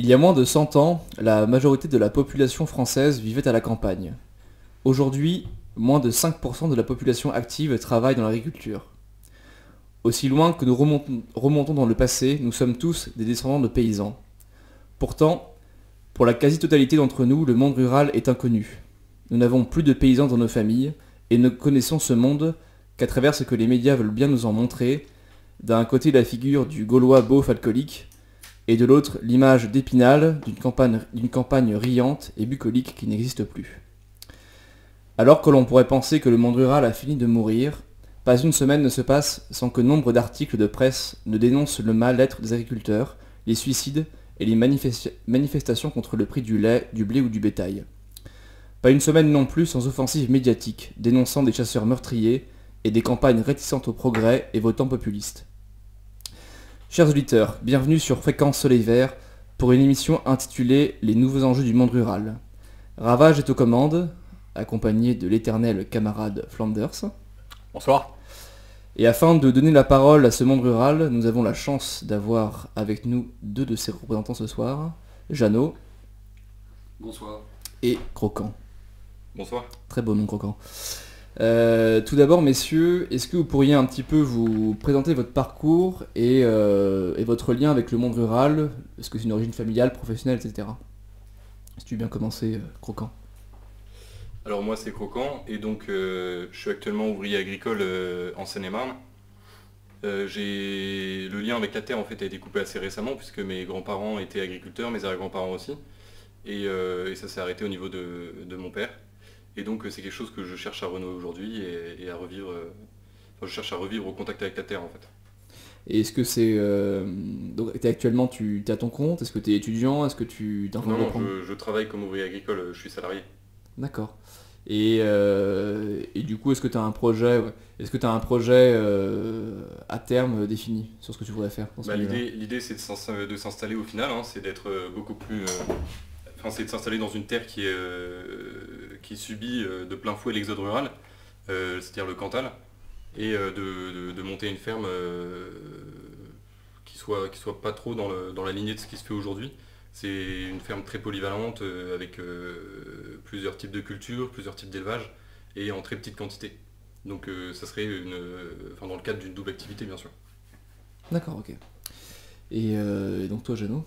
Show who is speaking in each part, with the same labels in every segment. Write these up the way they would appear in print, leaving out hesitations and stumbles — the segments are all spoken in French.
Speaker 1: Il y a moins de 100 ans, la majorité de la population française vivait à la campagne. Aujourd'hui, moins de 5% de la population active travaille dans l'agriculture. Aussi loin que nous remontons dans le passé, nous sommes tous des descendants de paysans. Pourtant, pour la quasi-totalité d'entre nous, le monde rural est inconnu. Nous n'avons plus de paysans dans nos familles et ne connaissons ce monde qu'à travers ce que les médias veulent bien nous en montrer. D'un côté la figure du Gaulois beauf alcoolique, et de l'autre l'image d'Épinal d'une campagne riante et bucolique qui n'existe plus. Alors que l'on pourrait penser que le monde rural a fini de mourir, pas une semaine ne se passe sans que nombre d'articles de presse ne dénoncent le mal-être des agriculteurs, les suicides et les manifestations contre le prix du lait, du blé ou du bétail. Pas une semaine non plus sans offensives médiatiques dénonçant des chasseurs meurtriers et des campagnes réticentes au progrès et votant populistes. Chers auditeurs, bienvenue sur Fréquence Soleil Vert pour une émission intitulée Les nouveaux enjeux du monde rural. Ravage est aux commandes, accompagné de l'éternel camarade Flanders.
Speaker 2: Bonsoir.
Speaker 1: Et afin de donner la parole à ce monde rural, nous avons la chance d'avoir avec nous deux de ses représentants ce soir, Jeannot.
Speaker 3: Bonsoir.
Speaker 1: Et Croquant.
Speaker 2: Bonsoir.
Speaker 1: Très beau nom, Croquant. Tout d'abord, messieurs, est-ce que vous pourriez un petit peu vous présenter votre parcours et votre lien avec le monde rural? Est-ce que c'est une origine familiale, professionnelle, etc. Si tu veux bien commencer, Croquant.
Speaker 2: Alors moi c'est Croquant et donc je suis actuellement ouvrier agricole en Seine-et-Marne. Le lien avec la terre en fait a été coupé assez récemment puisque mes grands-parents étaient agriculteurs, mes arrière-grands-parents aussi. Et ça s'est arrêté au niveau de mon père. Et donc c'est quelque chose que je cherche à renouer aujourd'hui et à revivre. Enfin, je cherche à revivre au contact avec la terre en fait.
Speaker 1: Et est-ce que c'est... Donc actuellement tu es à ton compte? Est-ce que tu es étudiant? Est-ce que tu t'es en train de
Speaker 2: Non,
Speaker 1: reprendre?
Speaker 2: je travaille comme ouvrier agricole, je suis salarié.
Speaker 1: D'accord. Et du coup, est-ce que tu as un projet, à terme défini sur ce que tu voudrais faire dans ce milieu-là?
Speaker 2: L'idée c'est de s'installer au final, hein, c'est d'être beaucoup plus... c'est de s'installer dans une terre qui subit de plein fouet l'exode rural, c'est-à-dire le Cantal, et de monter une ferme qui soit pas trop dans la lignée de ce qui se fait aujourd'hui. C'est une ferme très polyvalente avec plusieurs types de cultures, plusieurs types d'élevage et en très petite quantité. Donc ça serait dans le cadre d'une double activité bien sûr.
Speaker 1: D'accord, ok. Et donc toi, Jeannot?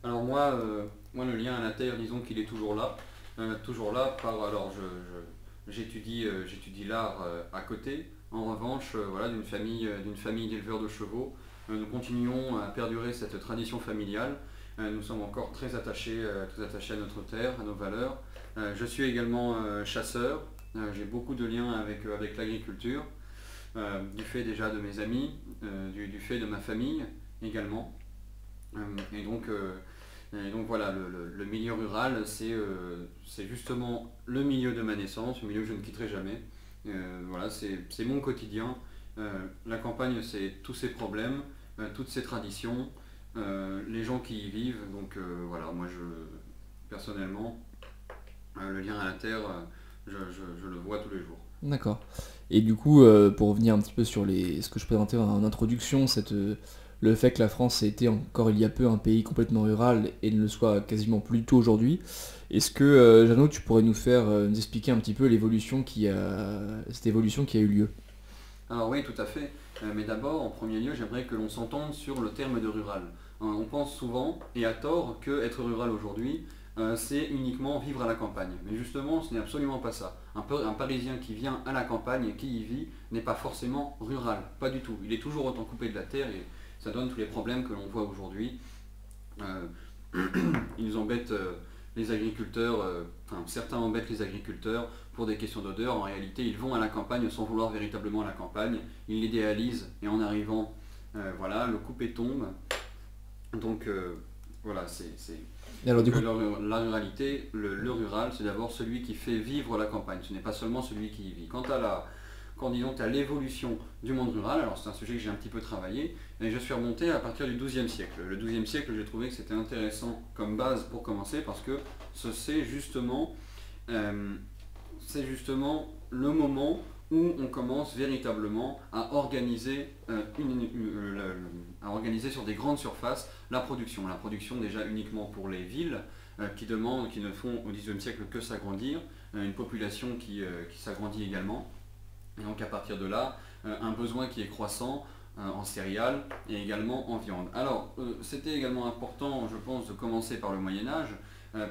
Speaker 3: Alors moi, le lien à la terre, disons qu'il est toujours là. Alors j'étudie l'art à côté. En revanche, d'une famille d'éleveurs de chevaux, nous continuons à perdurer cette tradition familiale. Nous sommes encore très attachés à notre terre, à nos valeurs. Je suis également chasseur. J'ai beaucoup de liens avec l'agriculture, du fait déjà de mes amis, du fait de ma famille également. Et donc voilà, le milieu rural, c'est justement le milieu de ma naissance, le milieu que je ne quitterai jamais. Voilà, c'est mon quotidien. La campagne, c'est tous ses problèmes, toutes ses traditions. Les gens qui y vivent, donc voilà, moi personnellement, le lien à la terre, je le vois tous les jours.
Speaker 1: D'accord. Et du coup, pour revenir un petit peu sur ce que je présentais en introduction, le fait que la France ait été encore il y a peu un pays complètement rural et ne le soit quasiment plus du tout aujourd'hui, est-ce que, Jeannot, tu pourrais nous expliquer un petit peu cette évolution qui a eu lieu?
Speaker 3: Alors oui, tout à fait. Mais d'abord, en premier lieu, j'aimerais que l'on s'entende sur le terme de rural. On pense souvent, et à tort, que être rural aujourd'hui, c'est uniquement vivre à la campagne. Mais justement, ce n'est absolument pas ça. Un Parisien qui vient à la campagne et qui y vit n'est pas forcément rural, pas du tout. Il est toujours autant coupé de la terre et ça donne tous les problèmes que l'on voit aujourd'hui. Ils embêtent les agriculteurs, certains embêtent les agriculteurs pour des questions d'odeur. En réalité, ils vont à la campagne sans vouloir véritablement à la campagne. Ils l'idéalisent et en arrivant, le coupé tombe. Donc voilà,
Speaker 1: Alors, du coup,
Speaker 3: la ruralité, le rural, c'est d'abord celui qui fait vivre la campagne. Ce n'est pas seulement celui qui y vit. Quant à l'évolution du monde rural, alors c'est un sujet que j'ai un petit peu travaillé, et je suis remonté à partir du XIIe siècle. Le XIIe siècle, j'ai trouvé que c'était intéressant comme base pour commencer, parce que c'est justement le moment où on commence véritablement à organiser, sur des grandes surfaces la production. La production déjà uniquement pour les villes qui ne font au XIXe siècle que s'agrandir, une population qui s'agrandit également. Et donc à partir de là, un besoin qui est croissant en céréales et également en viande. Alors c'était également important, je pense, de commencer par le Moyen-Âge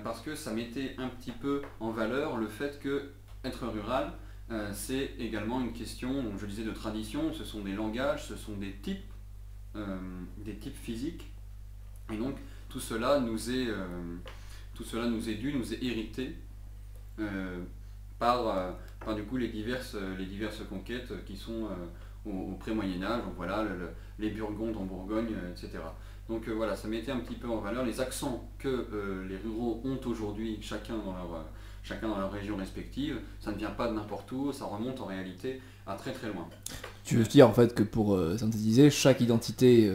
Speaker 3: parce que ça mettait un petit peu en valeur le fait que être rural, c'est également une question, je disais, de tradition, ce sont des langages, ce sont des types physiques, et donc tout cela nous est dû, nous est hérité par du coup les diverses conquêtes qui sont au pré-Moyen-Âge, donc voilà, les Burgondes en Bourgogne, etc. Donc voilà, ça mettait un petit peu en valeur les accents que les ruraux ont aujourd'hui, chacun dans leur région respective. Ça ne vient pas de n'importe où, ça remonte en réalité à très très loin.
Speaker 1: Tu veux dire en fait que pour synthétiser, chaque identité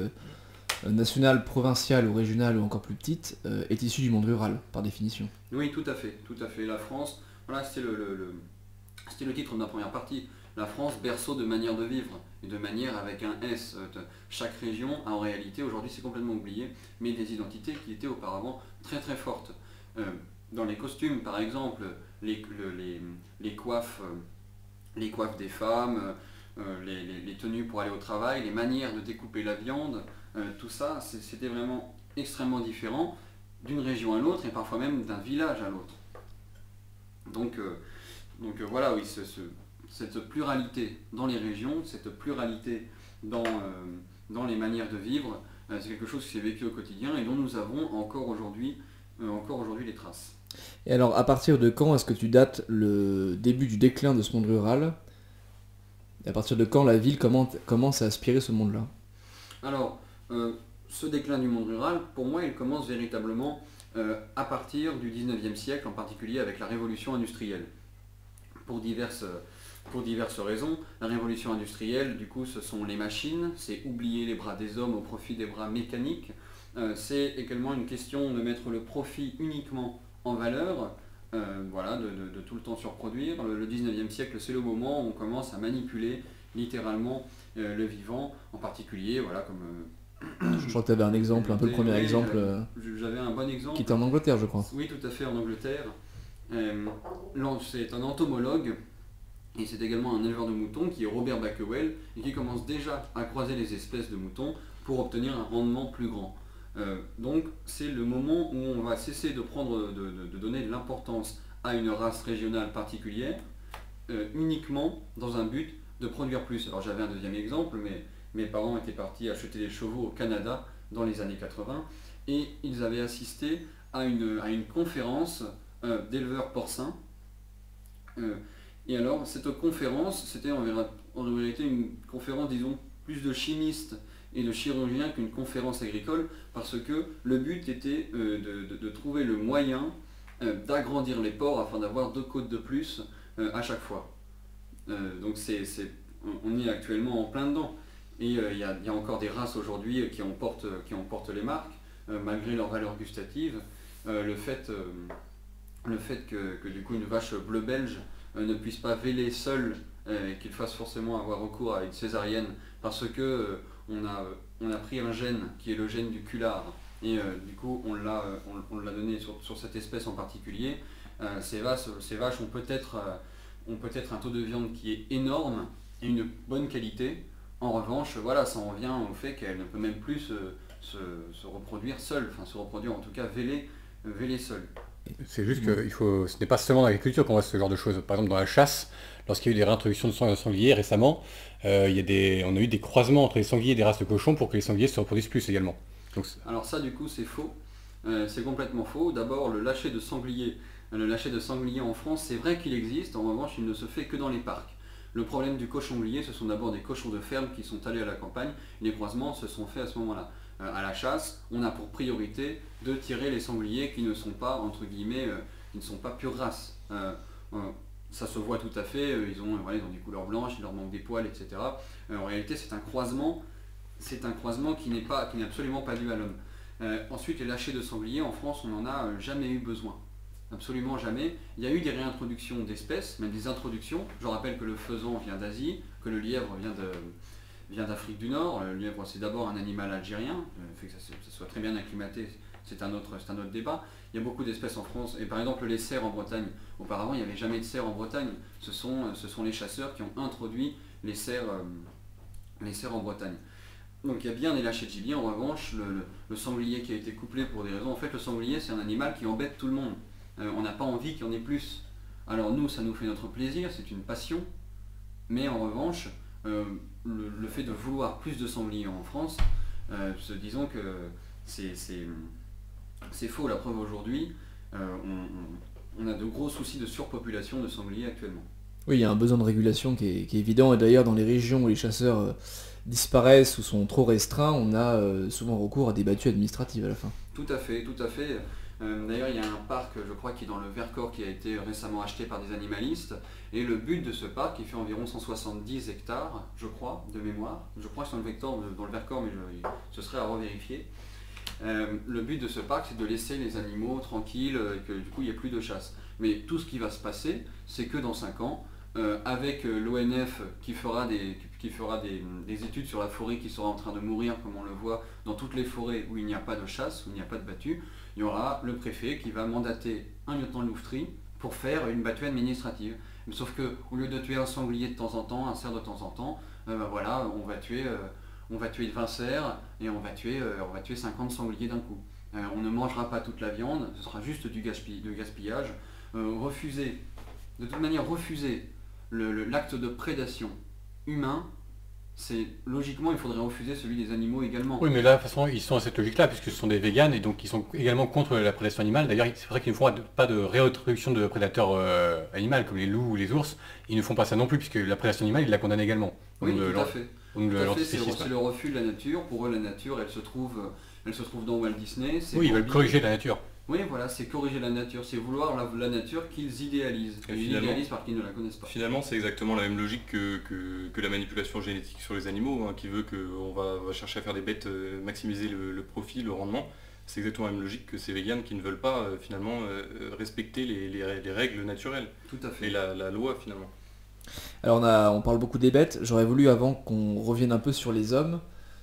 Speaker 1: nationale, provinciale ou régionale ou encore plus petite est issue du monde rural, par définition.
Speaker 3: Oui, tout à fait, tout à fait. La France, voilà, c'était le titre de ma première partie. La France, berceau de manière de vivre, et de manière avec un S. Chaque région a en réalité, aujourd'hui c'est complètement oublié, mais des identités qui étaient auparavant très très fortes. Dans les costumes par exemple, les coiffes des femmes, les tenues pour aller au travail, les manières de découper la viande, tout ça c'était vraiment extrêmement différent d'une région à l'autre et parfois même d'un village à l'autre. Donc voilà, oui, cette pluralité dans les régions, cette pluralité dans les manières de vivre, c'est quelque chose qui s'est vécu au quotidien et dont nous avons encore aujourd'hui les traces.
Speaker 1: Et alors, à partir de quand est-ce que tu dates le début du déclin de ce monde rural? Et à partir de quand la ville commence à aspirer ce monde-là?
Speaker 3: Alors, ce déclin du monde rural, pour moi, il commence véritablement à partir du 19e siècle, en particulier avec la révolution industrielle. Pour diverses raisons. La révolution industrielle, du coup, ce sont les machines, c'est oublier les bras des hommes au profit des bras mécaniques. C'est également une question de mettre le profit uniquement en valeur, voilà, de tout le temps surproduire. Le 19e siècle, c'est le moment où on commence à manipuler littéralement le vivant, en particulier, voilà, comme...
Speaker 1: Je crois que tu avais un exemple, un peu le premier exemple.
Speaker 3: J'avais un bon exemple.
Speaker 1: Qui était en Angleterre, je crois.
Speaker 3: Oui, tout à fait, en Angleterre. C'est un entomologue, et c'est également un éleveur de moutons, qui est Robert Bakewell, et qui commence déjà à croiser les espèces de moutons pour obtenir un rendement plus grand. Donc c'est le moment où on va cesser de donner de l'importance à une race régionale particulière, uniquement dans un but de produire plus. Alors j'avais un deuxième exemple, mais mes parents étaient partis acheter des chevaux au Canada dans les années 80, et ils avaient assisté à une conférence d'éleveurs porcins. Et alors cette conférence, c'était en réalité une conférence, disons, plus de chimistes et de chirurgiens qu'une conférence agricole, parce que le but était de trouver le moyen d'agrandir les porcs afin d'avoir 2 côtes de plus à chaque fois. Donc on est actuellement en plein dedans. Et il y a encore des races aujourd'hui qui emportent les marques, malgré leur valeur gustative. Le fait que du coup une vache bleu belge ne puisse pas véler seule, qu'il fasse forcément avoir recours à une césarienne, parce que on a pris un gène qui est le gène du culard, et du coup on l'a donné sur cette espèce en particulier. Ces vaches ont peut-être un taux de viande qui est énorme et une bonne qualité. En revanche, voilà, ça en vient au fait qu'elle ne peut même plus se reproduire seule, enfin se reproduire en tout cas véler seule.
Speaker 4: C'est juste que ce n'est pas seulement dans l'agriculture qu'on voit ce genre de choses. Par exemple, dans la chasse, lorsqu'il y a eu des réintroductions de sangliers récemment, on a eu des croisements entre les sangliers et des races de cochons pour que les sangliers se reproduisent plus également.
Speaker 3: Alors ça, du coup, c'est faux. C'est complètement faux. D'abord, le lâcher de sanglier en France, c'est vrai qu'il existe. En revanche, il ne se fait que dans les parcs. Le problème du cochonglier, ce sont d'abord des cochons de ferme qui sont allés à la campagne. Les croisements se sont faits à ce moment-là. À la chasse, on a pour priorité de tirer les sangliers qui ne sont pas, entre guillemets, qui ne sont pas pure race. Ça se voit tout à fait, ils ont des couleurs blanches, il leur manque des poils, etc. En réalité, c'est un croisement qui n'est absolument pas dû à l'homme. Ensuite, les lâchers de sangliers, en France, on n'en a jamais eu besoin. absolument jamais. Il y a eu des réintroductions d'espèces, même des introductions. Je rappelle que le faisan vient d'Asie, que le lièvre vient d'Afrique du Nord. Le lièvre, c'est d'abord un animal algérien, le fait que ça soit très bien acclimaté, c'est un autre débat. Il y a beaucoup d'espèces en France, et par exemple les cerfs en Bretagne. Auparavant, il n'y avait jamais de cerfs en Bretagne. Ce sont les chasseurs qui ont introduit les cerfs en Bretagne. Donc il y a bien des lâchers de gibier. En revanche, le sanglier qui a été couplé pour des raisons... En fait, le sanglier, c'est un animal qui embête tout le monde. On n'a pas envie qu'il y en ait plus. Alors nous, ça nous fait notre plaisir, c'est une passion. Mais en revanche, le fait de vouloir plus de sangliers en France, disons que c'est faux. La preuve aujourd'hui, on a de gros soucis de surpopulation de sangliers actuellement.
Speaker 1: Oui, il y a un besoin de régulation qui est évident, et d'ailleurs dans les régions où les chasseurs disparaissent ou sont trop restreints, on a souvent recours à des battues administratives à la fin.
Speaker 3: Tout à fait, tout à fait. D'ailleurs, il y a un parc, je crois, qui est dans le Vercors, qui a été récemment acheté par des animalistes. Et le but de ce parc, qui fait environ 170 hectares, je crois, de mémoire. Je crois que c'est dans le Vercors, mais ce serait à revérifier. Le but de ce parc, c'est de laisser les animaux tranquilles, et que du coup, il n'y ait plus de chasse. Mais tout ce qui va se passer, c'est que dans 5 ans, avec l'ONF qui fera des études sur la forêt qui sera en train de mourir, comme on le voit dans toutes les forêts où il n'y a pas de chasse, où il n'y a pas de battue, il y aura le préfet qui va mandater un lieutenant de louveterie pour faire une battue administrative. Sauf qu'au lieu de tuer un sanglier de temps en temps, un cerf de temps en temps, voilà, on va tuer 20 cerfs et on va tuer 50 sangliers d'un coup. On ne mangera pas toute la viande, ce sera juste du gaspillage. De toute manière, refuser l'acte de prédation humain, logiquement il faudrait refuser celui des animaux également.
Speaker 4: Oui, mais là, de toute façon, ils sont à cette logique-là, puisque ce sont des véganes, et donc ils sont également contre la prédation animale. D'ailleurs, c'est vrai qu'ils ne font pas de réintroduction de prédateurs animaux, comme les loups ou les ours. Ils ne font pas ça non plus, puisque la prédation animale, ils la condamnent également.
Speaker 3: Oui, tout à fait. C'est le refus de la nature. Pour eux, la nature, elle se trouve dans Walt Disney.
Speaker 4: Oui, ils veulent corriger la nature.
Speaker 3: Oui, voilà, c'est corriger la nature, c'est vouloir la nature qu'ils idéalisent. Ils idéalisent parce qu'ils ne la connaissent pas.
Speaker 2: Finalement, c'est exactement la même logique que la manipulation génétique sur les animaux, hein, qui veut qu'on va chercher à faire des bêtes, maximiser le profit, le rendement. C'est exactement la même logique que ces véganes qui ne veulent pas finalement respecter les règles naturelles.
Speaker 3: Tout à fait.
Speaker 2: Et la loi finalement.
Speaker 1: Alors on parle beaucoup des bêtes, j'aurais voulu avant qu'on revienne un peu sur les hommes,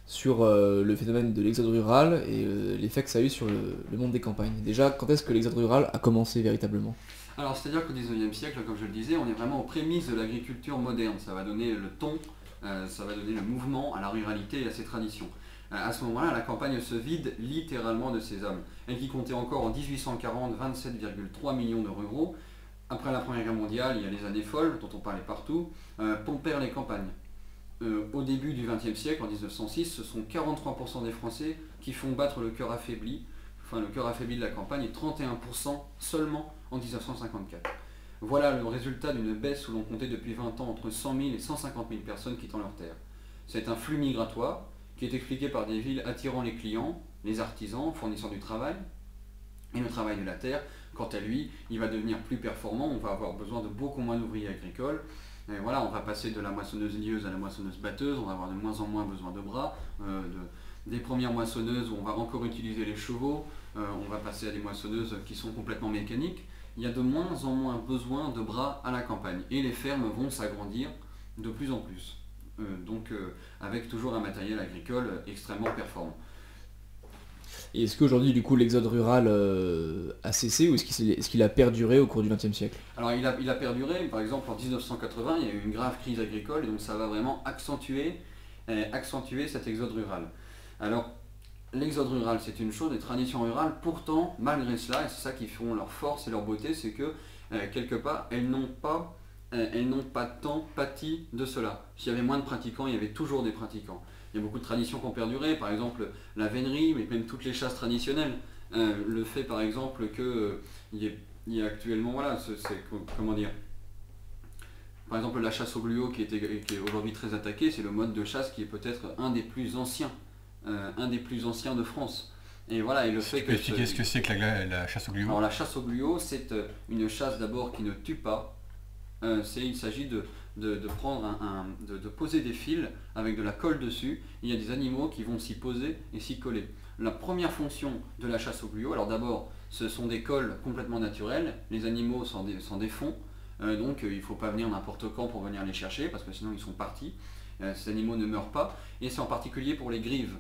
Speaker 1: sur le phénomène de l'exode rural et l'effet que ça a eu sur le monde des campagnes. Déjà, quand est-ce que l'exode rural a commencé véritablement ?
Speaker 3: Alors, c'est-à-dire qu'au XIXe siècle, comme je le disais, on est vraiment aux prémices de l'agriculture moderne. Ça va donner le ton, ça va donner le mouvement à la ruralité et à ses traditions. À ce moment-là, la campagne se vide littéralement de ses hommes. Elle qui comptait encore en 1840 27,3 millions de ruraux. Après la Première Guerre mondiale, il y a les années folles, dont on parlait partout, pompèrent les campagnes. Au début du XXe siècle, en 1906, ce sont 43% des Français qui font battre le cœur affaibli, de la campagne, et 31% seulement en 1954. Voilà le résultat d'une baisse où l'on comptait depuis 20 ans entre 100 000 et 150 000 personnes quittant leur terre. C'est un flux migratoire qui est expliqué par des villes attirant les clients, les artisans, fournissant du travail, et le travail de la terre, quant à lui, il va devenir plus performant, on va avoir besoin de beaucoup moins d'ouvriers agricoles. Et voilà, on va passer de la moissonneuse lieuse à la moissonneuse batteuse, on va avoir de moins en moins besoin de bras, des premières moissonneuses où on va encore utiliser les chevaux, on va passer à des moissonneuses qui sont complètement mécaniques. Il y a de moins en moins besoin de bras à la campagne et les fermes vont s'agrandir de plus en plus, avec toujours un matériel agricole extrêmement performant.
Speaker 1: Et est-ce qu'aujourd'hui, du coup, l'exode rural a cessé ou est-ce qu'il a perduré au cours du XXe siècle ?
Speaker 3: Alors, il a perduré. Par exemple, en 1980, il y a eu une grave crise agricole et donc ça va vraiment accentuer cet exode rural. Alors, l'exode rural, c'est une chose, les traditions rurales, pourtant, malgré cela, et c'est ça qui font leur force et leur beauté, c'est que, quelque part, elles n'ont pas tant pâti de cela. S'il y avait moins de pratiquants, il y avait toujours des pratiquants. Il y a beaucoup de traditions qui ont perduré, par exemple la vénerie, mais même toutes les chasses traditionnelles. Le fait par exemple qu'il y a actuellement, voilà, comment dire, par exemple la chasse au gluot qui est aujourd'hui très attaquée, c'est le mode de chasse qui est peut-être un des plus anciens de France. Et voilà, et le fait
Speaker 4: tu peux expliquer ce que c'est que la chasse au gluot ?
Speaker 3: Alors la chasse au gluot, c'est une chasse d'abord qui ne tue pas. Il s'agit de poser des fils avec de la colle dessus. Il y a des animaux qui vont s'y poser et s'y coller. la première fonction de la chasse au gluot, alors d'abord, ce sont des cols complètement naturels, les animaux s'en défont, donc il ne faut pas venir n'importe quand pour venir les chercher, parce que sinon ils sont partis. Ces animaux ne meurent pas, et c'est en particulier pour les grives.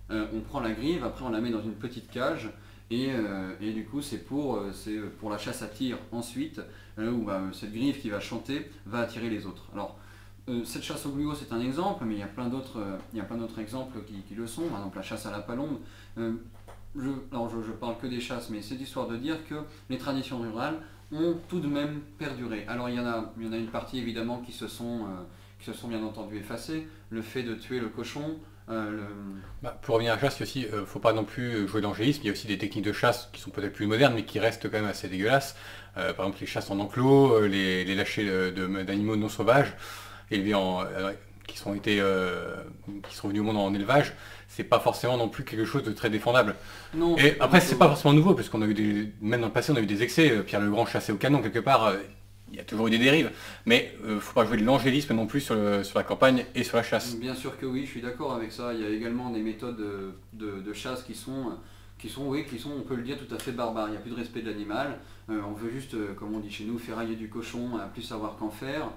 Speaker 3: On prend la grive, après on la met dans une petite cage, et du coup c'est pour la chasse à tir ensuite, où cette grive qui va chanter va attirer les autres. Alors cette chasse au gluot c'est un exemple, mais il y a plein d'autres exemples qui le sont, par exemple la chasse à la palombe. Je parle que des chasses, mais c'est histoire de dire que les traditions rurales ont tout de même perduré. Alors il y en a une partie évidemment qui se sont bien entendu effacées, le fait de tuer le cochon.
Speaker 4: Pour revenir à la chasse, il ne faut pas non plus jouer l'angélisme, il y a aussi des techniques de chasse qui sont peut-être plus modernes mais qui restent quand même assez dégueulasses. Par exemple les chasses en enclos, les lâchers d'animaux non sauvages, élevés qui sont venus au monde en élevage, c'est pas forcément non plus quelque chose de très défendable.
Speaker 3: Non,
Speaker 4: et après c'est pas forcément nouveau, parce qu'on a eu même dans le passé on a eu des excès, Pierre le Grand chassait au canon quelque part. Il y a toujours eu des dérives, mais il ne faut pas jouer de l'angélisme non plus sur la campagne et sur la chasse.
Speaker 3: Bien sûr que oui, je suis d'accord avec ça. Il y a également des méthodes de chasse qui sont, on peut le dire, tout à fait barbares. Il n'y a plus de respect de l'animal. On veut juste, comme on dit chez nous, ferrailler du cochon, plus savoir qu'en faire,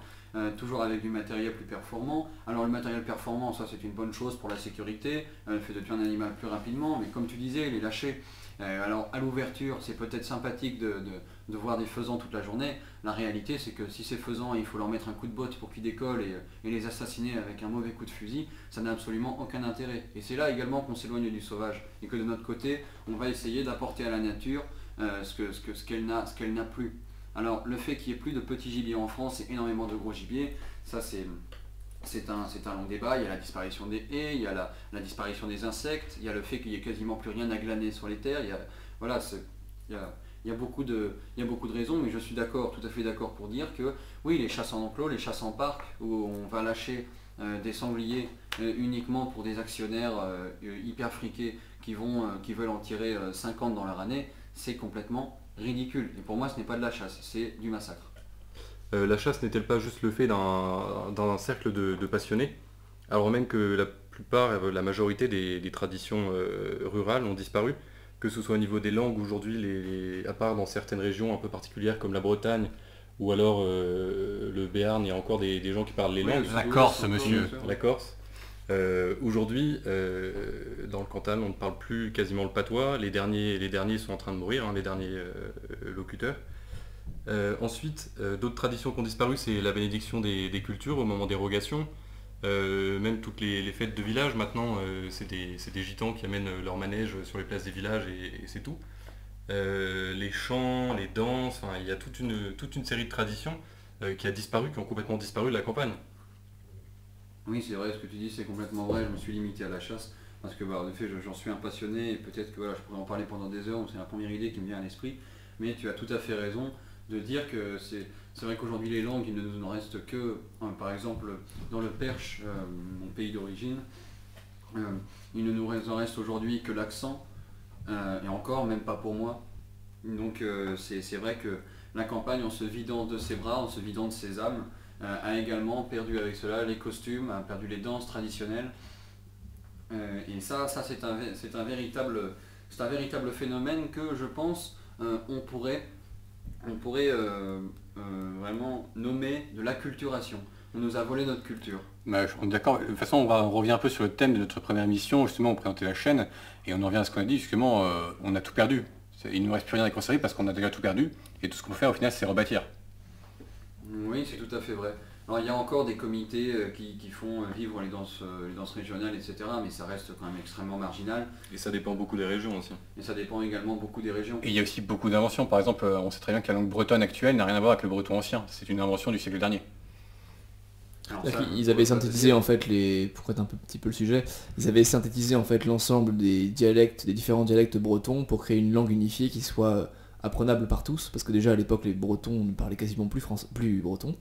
Speaker 3: toujours avec du matériel plus performant. Alors le matériel performant, ça c'est une bonne chose pour la sécurité, le fait de tuer un animal plus rapidement, mais comme tu disais, les lâcher. Alors à l'ouverture, c'est peut-être sympathique de voir des faisans toute la journée. La réalité, c'est que si ces faisans, il faut leur mettre un coup de botte pour qu'ils décollent et les assassiner avec un mauvais coup de fusil, ça n'a absolument aucun intérêt. Et c'est là également qu'on s'éloigne du sauvage. Et que de notre côté, on va essayer d'apporter à la nature ce qu'elle n'a plus. Alors le fait qu'il n'y ait plus de petits gibiers en France et énormément de gros gibiers, ça c'est un long débat. Il y a la disparition des haies, il y a la disparition des insectes, il y a le fait qu'il n'y ait quasiment plus rien à glaner sur les terres. Il y a beaucoup de raisons, mais je suis tout à fait d'accord pour dire que oui, les chasses en enclos, les chasses en parc, où on va lâcher des sangliers uniquement pour des actionnaires hyper friqués qui veulent en tirer 50 dans leur année, c'est complètement ridicule. Et pour moi, ce n'est pas de la chasse, c'est du massacre.
Speaker 2: La chasse n'est-elle pas juste le fait d'un cercle de passionnés, alors même que la majorité des traditions rurales ont disparu, que ce soit au niveau des langues aujourd'hui, à part dans certaines régions un peu particulières comme la Bretagne ou alors le Béarn, il y a encore des gens qui parlent les langues.
Speaker 4: La Corse, monsieur.
Speaker 2: La Corse. Aujourd'hui, dans le Cantal, on ne parle plus quasiment le patois. Les derniers sont en train de mourir, les derniers locuteurs. Ensuite, d'autres traditions qui ont disparu, c'est la bénédiction des cultures au moment des rogations. Même toutes les fêtes de village, maintenant, c'est des gitans qui amènent leur manège sur les places des villages et c'est tout. Les chants, les danses, il y a toute une série de traditions qui ont complètement disparu de la campagne.
Speaker 3: Oui, c'est vrai, ce que tu dis, c'est complètement vrai. Je me suis limité à la chasse parce que, en effet, j'en suis un passionné et peut-être que je pourrais en parler pendant des heures, c'est la première idée qui me vient à l'esprit. Mais tu as tout à fait raison de dire que c'est vrai qu'aujourd'hui, les langues, il ne nous en reste que, par exemple, dans le Perche, mon pays d'origine, il ne nous en reste aujourd'hui que l'accent, et encore, même pas pour moi. Donc, c'est vrai que la campagne, en se vidant de ses bras, en se vidant de ses âmes, a également perdu avec cela les costumes, a perdu les danses traditionnelles. Et ça c'est un véritable phénomène que je pense on pourrait vraiment nommer de l'acculturation. On nous a volé notre culture.
Speaker 4: Je suis d'accord. De toute façon, on revient un peu sur le thème de notre première émission. Justement, on présentait la chaîne et on en revient à ce qu'on a dit. Justement, on a tout perdu. Il ne nous reste plus rien à conserver parce qu'on a déjà tout perdu. Et tout ce qu'on peut faire au final, c'est rebâtir.
Speaker 3: Oui, c'est tout à fait vrai. Alors il y a encore des comités qui font vivre les danses régionales, etc. Mais ça reste quand même extrêmement marginal.
Speaker 2: Et ça dépend beaucoup des régions aussi.
Speaker 3: Et ça dépend également beaucoup des régions.
Speaker 4: Et il y a aussi beaucoup d'inventions. Par exemple, on sait très bien que la langue bretonne actuelle n'a rien à voir avec le breton ancien. C'est une invention du siècle dernier.
Speaker 1: Ils avaient synthétisé en fait pour être un petit peu le sujet, ils avaient synthétisé en fait l'ensemble des différents dialectes bretons pour créer une langue unifiée qui soit apprenable par tous, parce que déjà à l'époque les Bretons ne parlaient quasiment plus breton,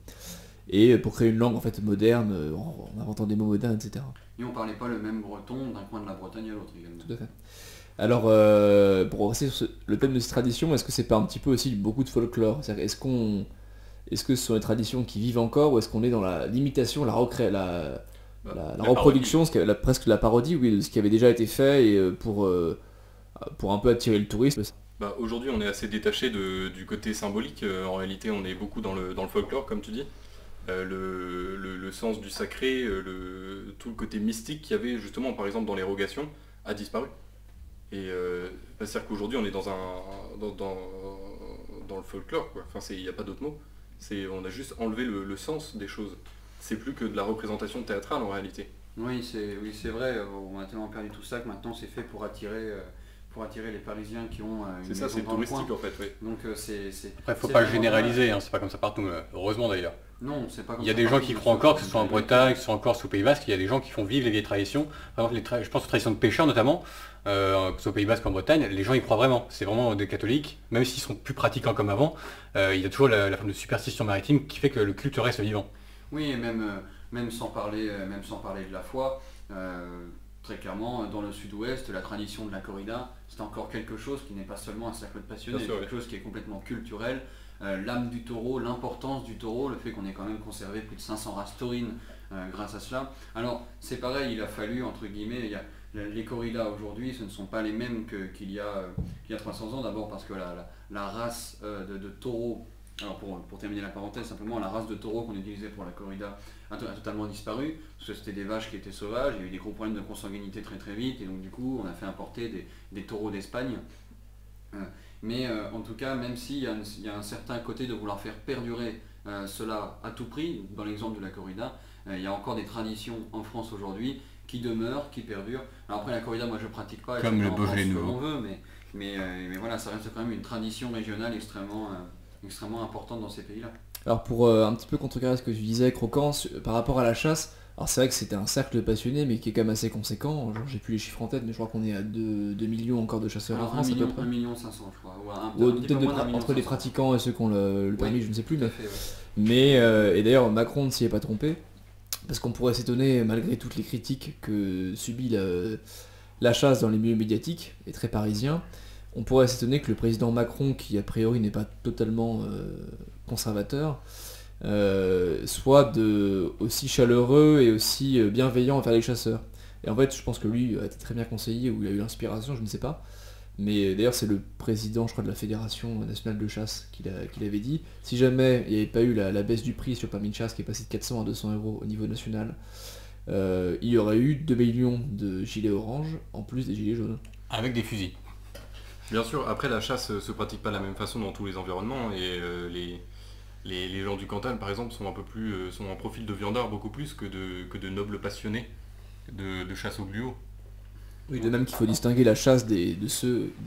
Speaker 1: et pour créer une langue en fait moderne, en inventant des mots modernes, etc.
Speaker 3: Et on parlait pas le même breton d'un coin de la Bretagne à l'autre également.
Speaker 1: Tout à fait. Alors pour rester sur le thème de ces traditions, est-ce que c'est pas un petit peu aussi beaucoup de folklore? Est-ce que ce sont des traditions qui vivent encore, ou est-ce qu'on est dans la limitation, la
Speaker 2: La
Speaker 1: reproduction, presque la parodie, oui, de ce qui avait déjà été fait et pour un peu attirer le tourisme.
Speaker 2: Aujourd'hui, on est assez détaché du côté symbolique. En réalité, on est beaucoup dans le folklore, comme tu dis. Le sens du sacré, tout le côté mystique qu'il y avait justement, par exemple, dans l'érogation, a disparu. Et c'est-à-dire qu'aujourd'hui, on est dans le folklore, quoi. Enfin, il n'y a pas d'autre mot. On a juste enlevé le sens des choses. C'est plus que de la représentation théâtrale en réalité.
Speaker 3: Oui, c'est vrai, on a tellement perdu tout ça que maintenant c'est fait pour attirer les Parisiens qui ont une
Speaker 2: C'est ça,
Speaker 3: maison
Speaker 2: c'est
Speaker 3: dans le
Speaker 2: touristique
Speaker 3: coin.
Speaker 2: en fait, oui.
Speaker 3: Donc
Speaker 4: Après, faut pas le généraliser, hein, c'est pas comme ça partout, heureusement d'ailleurs.
Speaker 3: Non, c'est pas comme
Speaker 4: Il y a
Speaker 3: ça
Speaker 4: des gens
Speaker 3: partout,
Speaker 4: qui
Speaker 3: bien
Speaker 4: croient
Speaker 3: sûr.
Speaker 4: encore, que ce soit en Bretagne, que ce soit en Corse ou au Pays Basque, il y a des gens qui font vivre les vieilles traditions. Par exemple, je pense aux traditions de pêcheurs notamment, que ce soit au Pays Basque ou en Bretagne, les gens y croient vraiment. C'est vraiment des catholiques, même s'ils sont plus pratiquants comme avant, il y a toujours la forme de superstition maritime qui fait que le culte reste vivant.
Speaker 3: Oui, et même sans parler de la foi, très clairement, dans le sud-ouest, la tradition de la corrida, c'est encore quelque chose qui n'est pas seulement un cercle de passionnés,
Speaker 2: Bien sûr,
Speaker 3: quelque chose qui est complètement culturel. L'âme du taureau, l'importance du taureau, le fait qu'on ait quand même conservé plus de 500 races taurines grâce à cela. Alors, c'est pareil, il a fallu, entre guillemets, les corridas aujourd'hui, ce ne sont pas les mêmes qu'il y a 300 ans, d'abord parce que la race de taureau. Alors pour terminer la parenthèse, simplement la race de taureau qu'on utilisait pour la corrida a totalement disparu, parce que c'était des vaches qui étaient sauvages, il y a eu des gros problèmes de consanguinité très très vite, et donc du coup on a fait importer des taureaux d'Espagne. Mais en tout cas, même s'il y a un certain côté de vouloir faire perdurer cela à tout prix, dans l'exemple de la corrida, il y a encore des traditions en France aujourd'hui qui demeurent, qui perdurent. Alors après la corrida, moi je pratique pas, et
Speaker 4: Comme le
Speaker 3: chacun en pense
Speaker 4: Beaujolais
Speaker 3: ce que
Speaker 4: nouveau.
Speaker 3: l'on veut, mais voilà, ça reste quand même une tradition régionale extrêmement importante dans ces pays-là.
Speaker 1: Alors pour un petit peu contrecarrer ce que tu disais, Croquant, par rapport à la chasse, alors c'est vrai que c'était un cercle de passionnés, mais qui est quand même assez conséquent. Genre, j'ai plus les chiffres en tête, mais je crois qu'on est à 2 millions encore de chasseurs en
Speaker 3: Alors,
Speaker 1: France à peu près.
Speaker 3: 1,5 million, je crois. Ou un
Speaker 1: Ou
Speaker 3: petit peu moins d'1,5
Speaker 1: entre les
Speaker 3: million.
Speaker 1: pratiquants et ceux qui ont le permis,
Speaker 3: Oui,
Speaker 1: je ne sais plus.
Speaker 3: tout à
Speaker 1: Mais,
Speaker 3: fait, ouais.
Speaker 1: et d'ailleurs, Macron ne s'y est pas trompé, parce qu'on pourrait s'étonner, malgré toutes les critiques que subit la chasse dans les milieux médiatiques, et très parisiens, on pourrait s'étonner que le président Macron, qui a priori n'est pas totalement conservateur, soit aussi chaleureux et aussi bienveillant envers les chasseurs. Et en fait, je pense que lui a été très bien conseillé, ou il a eu l'inspiration, je ne sais pas. Mais d'ailleurs, c'est le président, je crois, de la Fédération nationale de chasse qui l'avait dit. Si jamais il n'y avait pas eu la baisse du prix sur le permis de chasse qui est passé de 400 à 200 euros au niveau national, il y aurait eu 2 millions de gilets orange en plus des gilets jaunes.
Speaker 4: Avec des fusils.
Speaker 2: Bien sûr, après la chasse se pratique pas de la même façon dans tous les environnements et les gens du Cantal par exemple sont sont en profil de viandard beaucoup plus que de nobles passionnés de chasse au gluot.
Speaker 1: Oui, de même qu'il faut distinguer la chasse des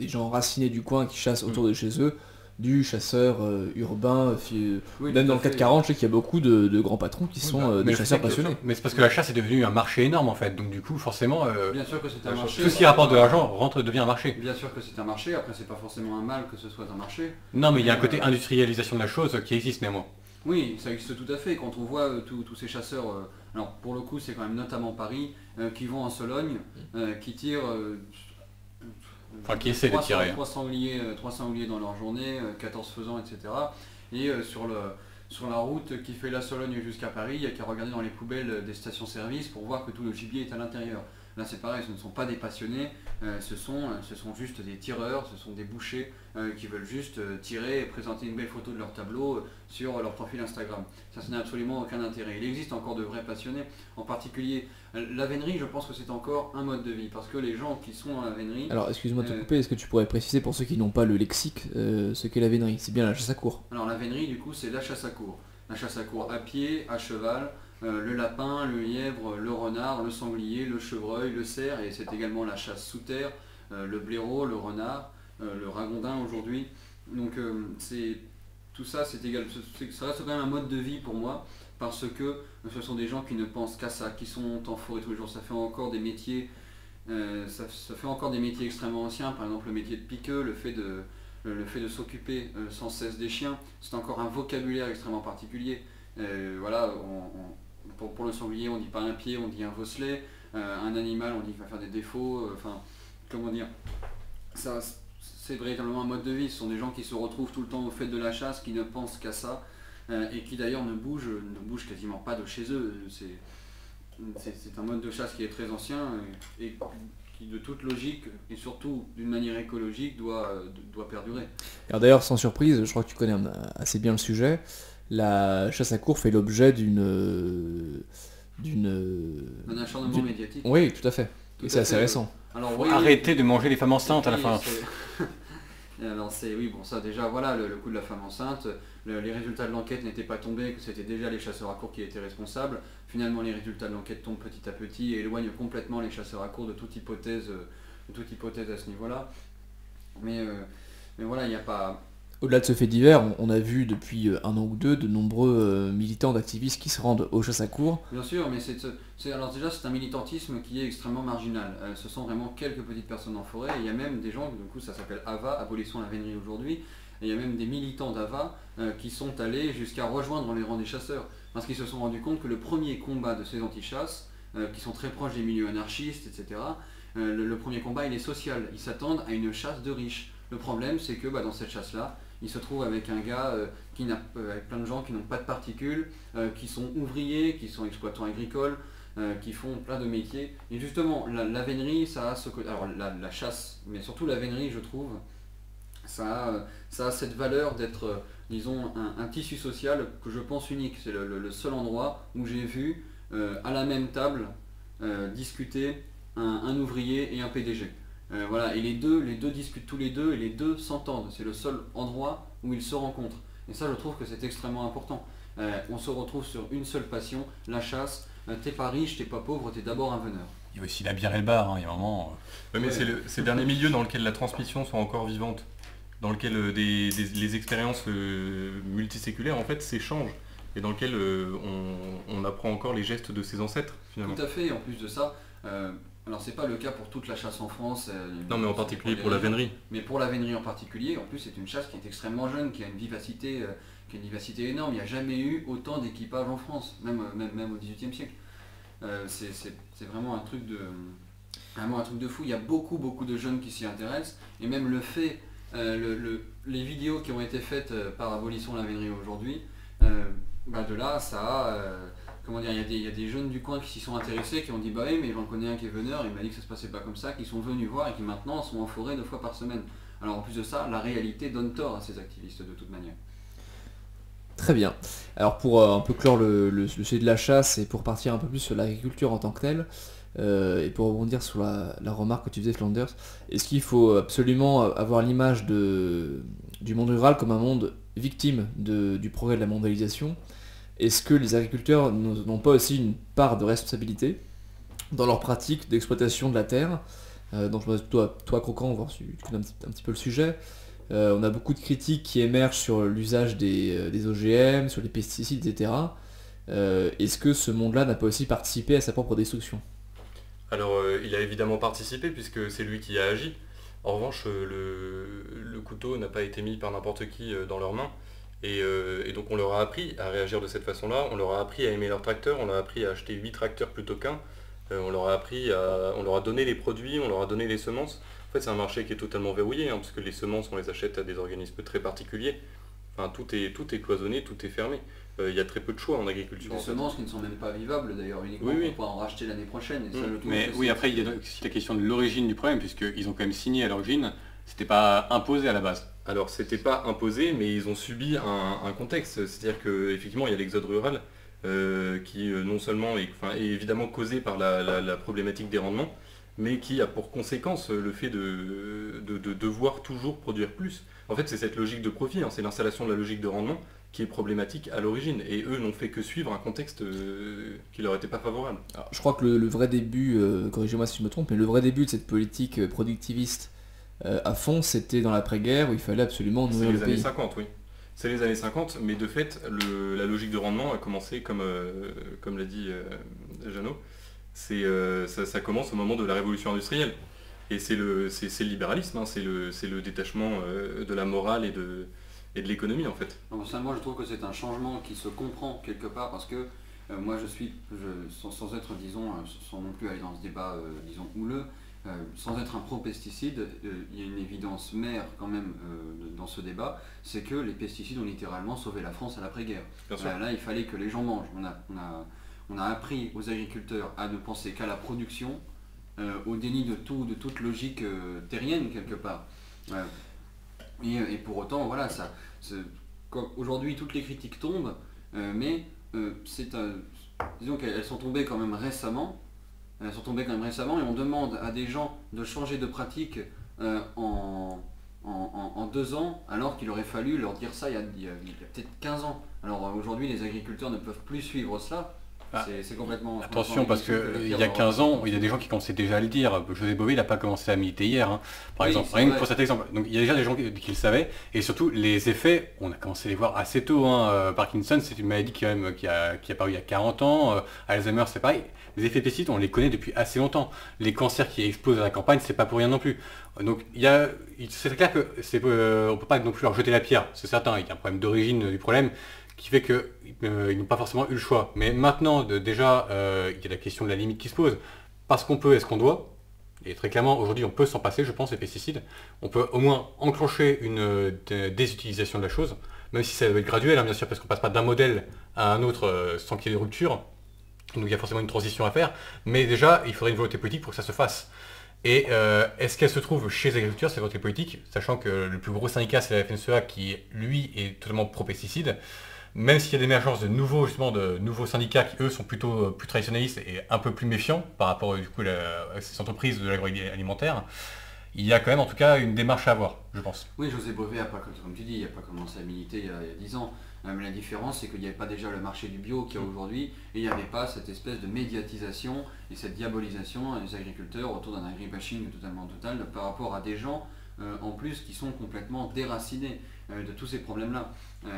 Speaker 1: gens enracinés du coin qui chassent autour de chez eux, du chasseur urbain,
Speaker 3: Oui,
Speaker 1: même
Speaker 3: tout
Speaker 1: dans
Speaker 3: à
Speaker 1: le
Speaker 3: fait.
Speaker 1: 440, je sais qu'il y a beaucoup de grands patrons qui sont
Speaker 4: Mais
Speaker 1: des
Speaker 4: le
Speaker 1: chasseurs
Speaker 4: fait que-
Speaker 1: passionnés.
Speaker 4: Mais c'est parce que la chasse est devenue un marché énorme en fait, donc du coup forcément
Speaker 3: Bien sûr que c'est un
Speaker 2: La
Speaker 3: marché.
Speaker 4: tout ce qui rapporte de l'argent devient un marché.
Speaker 3: Bien sûr que c'est un marché, après c'est pas forcément un mal que ce soit un marché.
Speaker 4: Non mais il y a un côté industrialisation de la chose qui existe néanmoins.
Speaker 3: Oui, ça existe tout à fait. Quand on voit tous ces chasseurs, alors pour le coup c'est quand même notamment Paris, qui vont en Sologne, qui tirent
Speaker 4: Enfin qui essaie de
Speaker 3: 300
Speaker 4: tirer.
Speaker 3: 300 sangliers dans leur journée, 14 faisans, etc. Et sur la route qui fait la Sologne jusqu'à Paris, il n'y a qu'à regarder dans les poubelles des stations-service pour voir que tout le gibier est à l'intérieur. Là c'est pareil, ce ne sont pas des passionnés, ce sont juste des tireurs, ce sont des bouchers qui veulent juste tirer et présenter une belle photo de leur tableau sur leur profil Instagram. Ça n'a absolument aucun intérêt. Il existe encore de vrais passionnés, en particulier la vénerie, je pense que c'est encore un mode de vie, parce que les gens qui sont dans la vénerie...
Speaker 1: Alors, excuse-moi de te couper, est-ce que tu pourrais préciser pour ceux qui n'ont pas le lexique ce qu'est la vénerie? C'est bien la chasse à court.
Speaker 3: Alors la vénerie, du coup, c'est la chasse à court. La chasse à court à pied, à cheval, le lapin, le lièvre, le renard, le sanglier, le chevreuil, le cerf, et c'est également la chasse sous terre, le blaireau, le renard, le ragondin aujourd'hui. Donc tout ça, ça reste quand même un mode de vie pour moi, parce que ce sont des gens qui ne pensent qu'à ça, qui sont en forêt tous les jours. Ça fait encore des métiers, ça fait encore des métiers extrêmement anciens, par exemple le métier de piqueux, le fait de s'occuper sans cesse des chiens, c'est encore un vocabulaire extrêmement particulier. Voilà, pour le sanglier, on dit pas un pied, on dit un vosselet. Un animal, on dit qu'il va faire des défauts. Enfin, comment dire, ça, c'est véritablement un mode de vie. Ce sont des gens qui se retrouvent tout le temps au fait de la chasse, qui ne pensent qu'à ça, et qui d'ailleurs ne bougent quasiment pas de chez eux. c'est un mode de chasse qui est très ancien et qui de toute logique et surtout d'une manière écologique doit perdurer.
Speaker 1: Alors d'ailleurs, sans surprise, je crois que tu connais assez bien le sujet, la chasse à courre fait l'objet
Speaker 3: Un acharnement médiatique.
Speaker 1: Oui, tout à fait.
Speaker 3: Tout
Speaker 1: Et c'est
Speaker 3: à
Speaker 1: assez
Speaker 3: fait.
Speaker 1: récent.
Speaker 3: Alors,
Speaker 4: Faut
Speaker 3: oui,
Speaker 4: arrêter de manger les femmes enceintes à la
Speaker 3: oui,
Speaker 4: fin.
Speaker 3: Et alors oui, bon ça déjà voilà le coup de la femme enceinte, les résultats de l'enquête n'étaient pas tombés, que c'était déjà les chasseurs à courre qui étaient responsables. Finalement les résultats de l'enquête tombent petit à petit et éloignent complètement les chasseurs à courre de toute hypothèse à ce niveau-là. Mais voilà, il n'y a pas...
Speaker 1: Au-delà de ce fait divers, on a vu depuis un an ou deux de nombreux militants d'activistes qui se rendent aux chasses à courre.
Speaker 3: Bien sûr, mais alors déjà c'est un militantisme qui est extrêmement marginal. Ce sont vraiment quelques petites personnes en forêt. Et il y a même des gens, du coup ça s'appelle AVA, Abolissons la vénerie aujourd'hui. Et il y a même des militants d'AVA qui sont allés jusqu'à rejoindre les rangs des chasseurs. Parce qu'ils se sont rendus compte que le premier combat de ces anti-chasses, qui sont très proches des milieux anarchistes, etc., le premier combat il est social. Ils s'attendent à une chasse de riches. Le problème c'est que dans cette chasse-là, il se trouve avec un gars avec plein de gens qui n'ont pas de particules, qui sont ouvriers, qui sont exploitants agricoles, qui font plein de métiers. Et justement, la vénerie, ça a ce côté... Alors la chasse, mais surtout la vénerie, je trouve, ça a cette valeur d'être, disons, un tissu social que je pense unique. C'est le seul endroit où j'ai vu, à la même table, discuter un ouvrier et un PDG. Voilà, et les deux discutent tous les deux et les deux s'entendent. C'est le seul endroit où ils se rencontrent. Et ça, je trouve que c'est extrêmement important. On se retrouve sur une seule passion, la chasse. T'es pas riche, t'es pas pauvre, t'es d'abord un veneur.
Speaker 4: Il y a aussi la bière et le bar, il y a un moment...
Speaker 2: Ouais, mais c'est le dernier milieu dans lequel la transmission soit encore vivante, dans lequel les expériences multiséculaires en fait s'échangent et dans lequel on apprend encore les gestes de ses ancêtres finalement.
Speaker 3: Tout à fait, et en plus de ça, alors c'est pas le cas pour toute la chasse en France.
Speaker 2: Non mais en particulier pour la vénerie.
Speaker 3: Mais pour la vénerie en particulier, en plus c'est une chasse qui est extrêmement jeune, qui a une vivacité énorme. Il n'y a jamais eu autant d'équipages en France, même au XVIIIe siècle. C'est vraiment un truc de fou. Il y a beaucoup de jeunes qui s'y intéressent, et même le fait, les vidéos qui ont été faites par Abolissons la vénerie aujourd'hui, de là ça a... Comment dire, il y a des jeunes du coin qui s'y sont intéressés, qui ont dit bah oui mais j'en connais un qui est veneur, il m'a dit que ça se passait pas comme ça, qui sont venus voir et qui maintenant sont en forêt 2 fois par semaine. Alors en plus de ça, la réalité donne tort à ces activistes de toute manière.
Speaker 1: Très bien. Alors pour un peu clore le sujet de la chasse et pour partir un peu plus sur l'agriculture en tant que telle, et pour rebondir sur la remarque que tu faisais Flanders, est-ce qu'il faut absolument avoir l'image du monde rural comme un monde victime du progrès de la mondialisation ? Est-ce que les agriculteurs n'ont pas aussi une part de responsabilité dans leur pratique d'exploitation de la terre ? Donc toi Croquant, voir si tu connais un petit peu le sujet. On a beaucoup de critiques qui émergent sur l'usage des OGM, sur les pesticides, etc. Est-ce que ce monde-là n'a pas aussi participé à sa propre destruction ?
Speaker 2: Alors il a évidemment participé puisque c'est lui qui a agi. En revanche, le couteau n'a pas été mis par n'importe qui dans leurs mains. Et donc on leur a appris à réagir de cette façon-là, on leur a appris à aimer leurs tracteurs, on leur a appris à acheter 8 tracteurs plutôt qu'un, on leur a donné les produits, on leur a donné les semences. En fait c'est un marché qui est totalement verrouillé, parce que les semences on les achète à des organismes très particuliers. Enfin tout est cloisonné, tout est fermé. Il y a très peu de choix en agriculture.
Speaker 3: Des semences qui ne sont même pas vivables d'ailleurs, uniquement pour pouvoir en racheter l'année prochaine. Et ça,
Speaker 4: mais oui, après il y a aussi la question de l'origine du problème, puisqu'ils ont quand même signé à l'origine, c'était pas imposé à la base.
Speaker 2: Alors c'était pas imposé, mais ils ont subi un contexte, c'est-à-dire qu'effectivement il y a l'exode rural qui non seulement est évidemment causé par la problématique des rendements, mais qui a pour conséquence le fait de devoir toujours produire plus. En fait c'est cette logique de profit, c'est l'installation de la logique de rendement qui est problématique à l'origine, et eux n'ont fait que suivre un contexte qui leur était pas favorable.
Speaker 1: Alors, je crois que le vrai début, corrigez-moi si je me trompe, mais le vrai début de cette politique productiviste à fond, c'était dans l'après-guerre où il fallait absolument nourrir le pays.
Speaker 2: C'est les années 50, oui. C'est les années 50, mais de fait, la logique de rendement a commencé, comme l'a dit Jeannot, ça commence au moment de la révolution industrielle. Et c'est le libéralisme, c'est le détachement de la morale et de l'économie en fait.
Speaker 3: Donc, ça, moi je trouve que c'est un changement qui se comprend quelque part parce que moi sans être, disons, sans non plus aller dans ce débat, disons, houleux, sans être un pro-pesticide, il y a une évidence mère quand même dans ce débat, c'est que les pesticides ont littéralement sauvé la France à l'après-guerre. Là, il fallait que les gens mangent. on a appris aux agriculteurs à ne penser qu'à la production, au déni de toute logique terrienne quelque part. Et pour autant, voilà, aujourd'hui toutes les critiques tombent, mais disons qu'elles sont tombées quand même récemment. Elles sont tombées quand même récemment et on demande à des gens de changer de pratique en 2 ans, alors qu'il aurait fallu leur dire ça il y a peut-être 15 ans. Alors aujourd'hui, les agriculteurs ne peuvent plus suivre cela. C'est complètement...
Speaker 4: Attention, parce qu'il y a 15 ans, il y a des gens qui commençaient déjà à le dire. José Bové, il n'a pas commencé à militer hier, hein, par exemple. Rien que pour cet exemple. Donc il y a déjà des gens qui le savaient. Et surtout, les effets, on a commencé à les voir assez tôt. Hein. Parkinson, c'est une maladie qui a apparu il y a 40 ans. Alzheimer, c'est pareil. Les effets pesticides, on les connaît depuis assez longtemps. Les cancers qui explosent à la campagne, c'est pas pour rien non plus. Donc c'est clair que on peut pas non plus leur jeter la pierre, c'est certain. Il y a un problème d'origine du problème qui fait qu'ils n'ont pas forcément eu le choix. Mais maintenant, déjà, il y a la question de la limite qui se pose. Parce qu'on peut, est-ce qu'on doit? Et très clairement, aujourd'hui, on peut s'en passer, je pense, des pesticides. On peut au moins enclencher une désutilisation de la chose, même si ça doit être graduel, hein, bien sûr, parce qu'on passe pas d'un modèle à un autre sans qu'il y ait de rupture. Donc il y a forcément une transition à faire. Mais déjà, il faudrait une volonté politique pour que ça se fasse. Et est-ce qu'elle se trouve chez les agriculteurs, cette volonté politique, sachant que le plus gros syndicat, c'est la FNSEA, qui, lui, est totalement pro-pesticides. Même s'il y a l'émergence de nouveaux syndicats qui, eux, sont plutôt plus traditionnalistes et un peu plus méfiants par rapport du coup, à ces entreprises de l'agroalimentaire, il y a quand même en tout cas une démarche à avoir, je pense.
Speaker 3: Oui, José Bové, comme tu dis, il n'a pas commencé à militer il y a 10 ans. Mais la différence, c'est qu'il n'y avait pas déjà le marché du bio qu'il y a aujourd'hui, et il n'y avait pas cette espèce de médiatisation et cette diabolisation des agriculteurs autour d'un agribashing totalement total par rapport à des gens en plus qui sont complètement déracinés de tous ces problèmes-là.